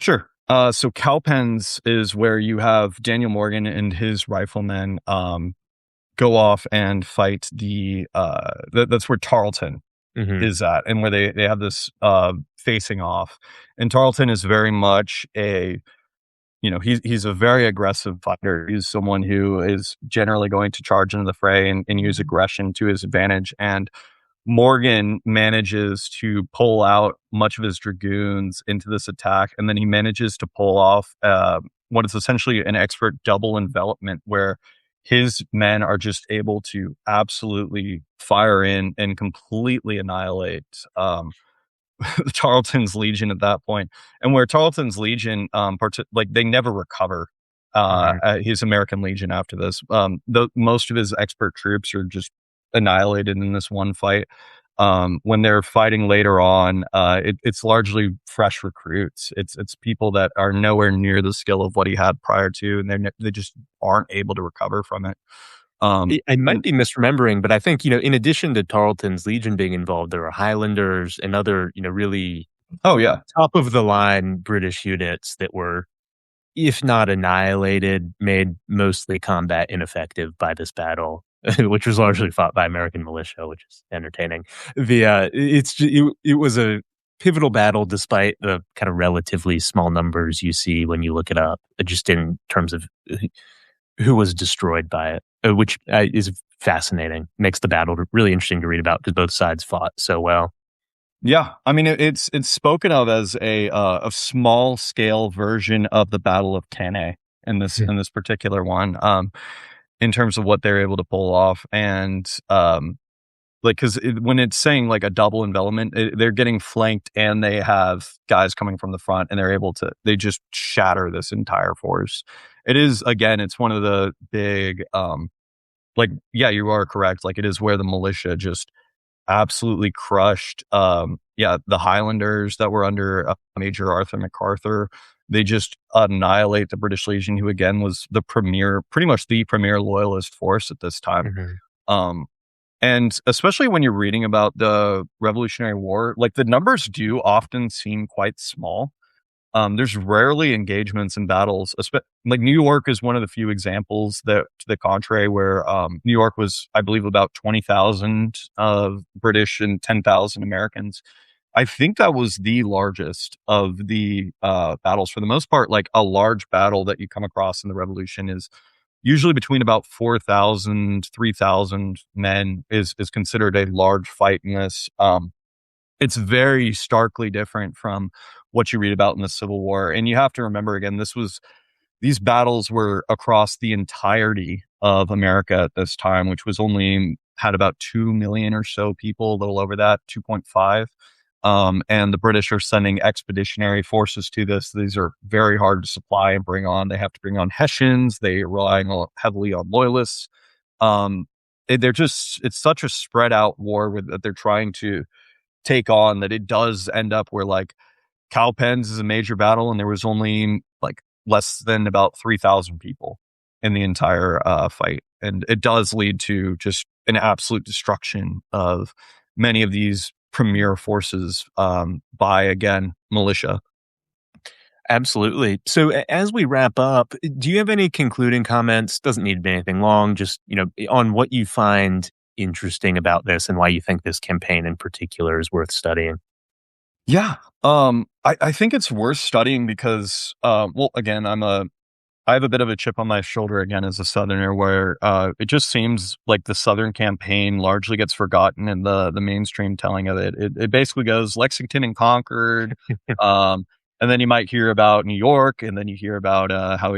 Sure. So Cowpens is where you have Daniel Morgan and his riflemen go off and fight that's where Tarleton is at, and where they have this facing off. And Tarleton is very much he's a very aggressive fighter. He's someone who is generally going to charge into the fray and use aggression to his advantage. And Morgan manages to pull out much of his dragoons into this attack, and then he manages to pull off what is essentially an expert double envelopment, where his men are just able to absolutely fire in and completely annihilate Tarleton's Legion at that point. And where Tarleton's Legion, they never recover his American Legion after this. Most of his expert troops are just annihilated in this one fight. When they're fighting later on, it's largely fresh recruits. It's people that are nowhere near the skill of what he had prior to, and they just aren't able to recover from it. I might And be misremembering, but I think, in addition to Tarleton's Legion being involved, there were Highlanders and other, really oh yeah, top of the line British units that were, if not annihilated, made mostly combat ineffective by this battle, which was largely fought by American militia, which is entertaining. It was a pivotal battle despite the kind of relatively small numbers you see when you look it up, just in terms of who was destroyed by it, which is fascinating. Makes the battle really interesting to read about because both sides fought so well. yeah. I mean, it's spoken of as a small scale version of the Battle of Cannae in this particular one, in terms of what they're able to pull off. And like, because when it's saying like a double envelopment, they're getting flanked and they have guys coming from the front, and they just shatter this entire force. It is, again, it's one of the big, like, yeah, you are correct. Like, it is where the militia just absolutely crushed, the Highlanders that were under Major Arthur MacArthur. They just annihilate the British Legion, who again was pretty much the premier loyalist force at this time. Um, and especially when you're reading about the Revolutionary War, like the numbers do often seem quite small. There's rarely engagements in battles. Like New York is one of the few examples that, to the contrary, where New York was, I believe, about 20,000 British and 10,000 Americans. I think that was the largest of the battles. For the most part, like a large battle that you come across in the Revolution is usually between about 4,000, 3,000 men is considered a large fight in this. It's very starkly different from what you read about in the Civil War. And you have to remember, again, these battles were across the entirety of America at this time, which was only had about 2 million or so people, a little over that, 2.5. And the British are sending expeditionary forces to this. These are very hard to supply and bring on. They have to bring on Hessians. They are relying heavily on Loyalists. It's such a spread out war that they're trying to take on, that it does end up where like Cowpens is a major battle, and there was only like less than about 3,000 people in the entire fight. And it does lead to just an absolute destruction of many of these premier forces by, again, militia. Absolutely. So as we wrap up, do you have any concluding comments? Doesn't need to be anything long, just, on what you find interesting about this and why you think this campaign in particular is worth studying. Yeah. I think it's worth studying because, well, again, I have a bit of a chip on my shoulder again as a Southerner, where it just seems like the Southern campaign largely gets forgotten in the mainstream telling of it. It basically goes Lexington and Concord, and then you might hear about New York, and then you hear about how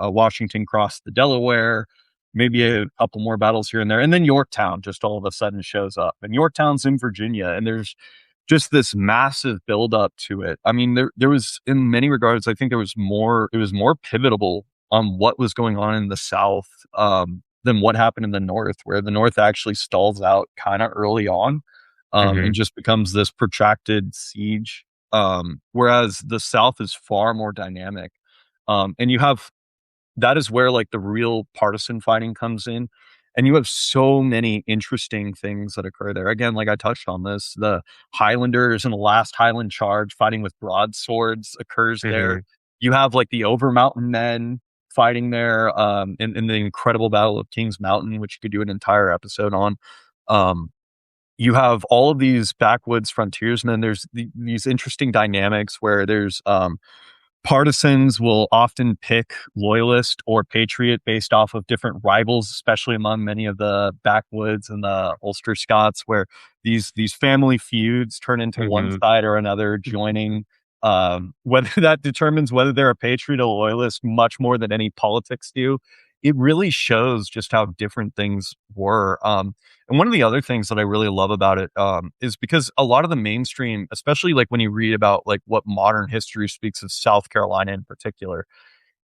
Washington crossed the Delaware, maybe a couple more battles here and there, and then Yorktown just all of a sudden shows up, and Yorktown's in Virginia, and there's just this massive buildup to it. I mean, there was, in many regards, I think it was more pivotal on what was going on in the South than what happened in the North, where the North actually stalls out kind of early on and just becomes this protracted siege. Whereas the South is far more dynamic. And that is where like the real partisan fighting comes in. And you have so many interesting things that occur there. Again, like I touched on this, the Highlanders in the last Highland charge fighting with broadswords occurs there. You have like the Over Mountain men fighting there in the incredible Battle of Kings Mountain, which you could do an entire episode on. You have all of these backwoods frontiersmen. There's these interesting dynamics where there's partisans will often pick Loyalist or Patriot based off of different rivals, especially among many of the backwoods and the Ulster Scots, where these family feuds turn into one side or another joining. Whether that determines whether they're a Patriot or Loyalist much more than any politics do. It really shows just how different things were. And one of the other things that I really love about it is because a lot of the mainstream, especially like when you read about like what modern history speaks of South Carolina in particular,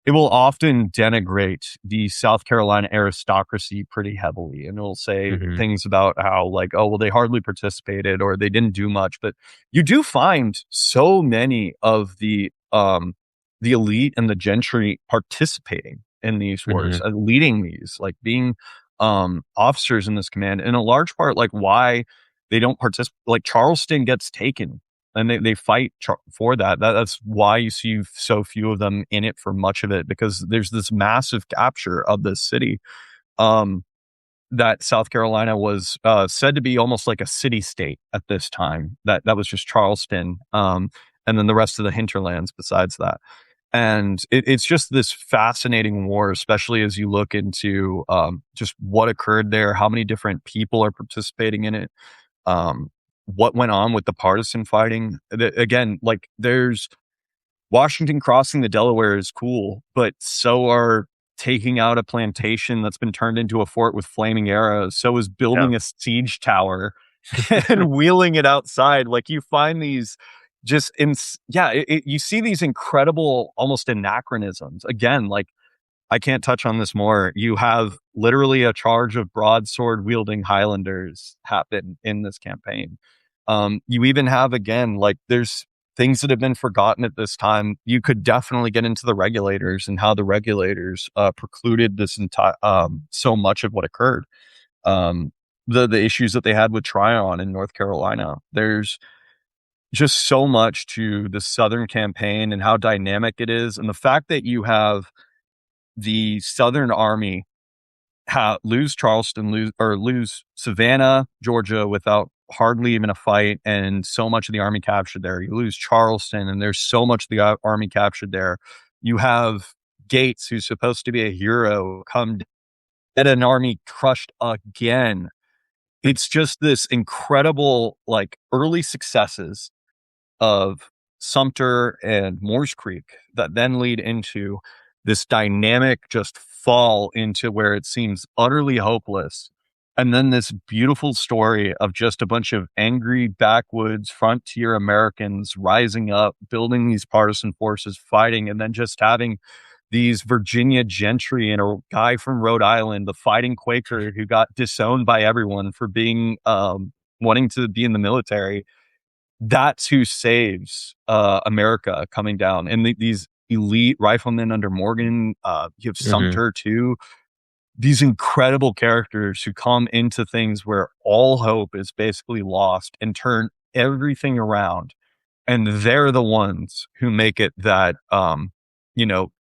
it will often denigrate the South Carolina aristocracy pretty heavily. And it'll say things about how like, oh, well, they hardly participated or they didn't do much. But you do find so many of the elite and the gentry participating in these wars, leading these, like being officers in this command, and a large part like why they don't participate. Like Charleston gets taken, and they fight for that's why you see so few of them in it for much of it, because there's this massive capture of this city. That South Carolina was said to be almost like a city state at this time. That was just Charleston, and then the rest of the hinterlands besides that. And it's just this fascinating war, especially as you look into just what occurred there, how many different people are participating in it, what went on with the partisan fighting. Again, like there's Washington crossing the Delaware is cool, but so are taking out a plantation that's been turned into a fort with flaming arrows. So is building a siege tower and wheeling it outside. Like you find these just you see these incredible almost anachronisms. Again, like I can't touch on this more. You have literally a charge of broadsword wielding Highlanders happen in this campaign. You even have, again, like there's things that have been forgotten at this time. You could definitely get into the regulators and how the regulators precluded this entire so much of what occurred. The issues that they had with Tryon in North Carolina. There's just so much to the Southern campaign and how dynamic it is, and the fact that you have the Southern Army lose Charleston, lose Savannah, Georgia without hardly even a fight, and so much of the army captured there. You lose Charleston, and there's so much of the army captured there. You have Gates, who's supposed to be a hero, come at an army crushed again. It's just this incredible, like, early successes of Sumter and Moores Creek that then lead into this dynamic just fall into where it seems utterly hopeless. And then this beautiful story of just a bunch of angry backwoods frontier Americans rising up, building these partisan forces, fighting, and then just having these Virginia gentry and a guy from Rhode Island, the fighting Quaker who got disowned by everyone for being wanting to be in the military. That's who saves America coming down. And these elite riflemen under Morgan, you have Sumter too. These incredible characters who come into things where all hope is basically lost and turn everything around. And they're the ones who make it that,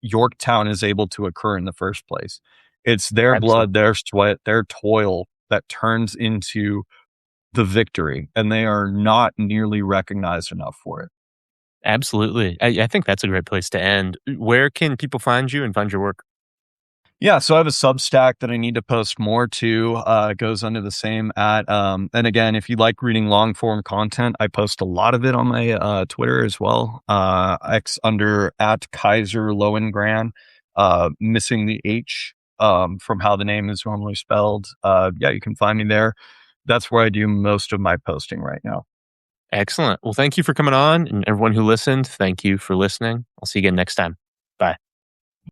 Yorktown is able to occur in the first place. It's their blood, their sweat, their toil that turns into the victory, and they are not nearly recognized enough for it. Absolutely. I think that's a great place to end. Where can people find you and find your work? Yeah, so I have a Substack that I need to post more to. It goes under the same and again, if you like reading long form content, I post a lot of it on my Twitter as well. X under @Kaiser Lohengran, missing the H from how the name is normally spelled. You can find me there. That's where I do most of my posting right now. Excellent. Well, thank you for coming on, and everyone who listened, thank you for listening. I'll see you again next time.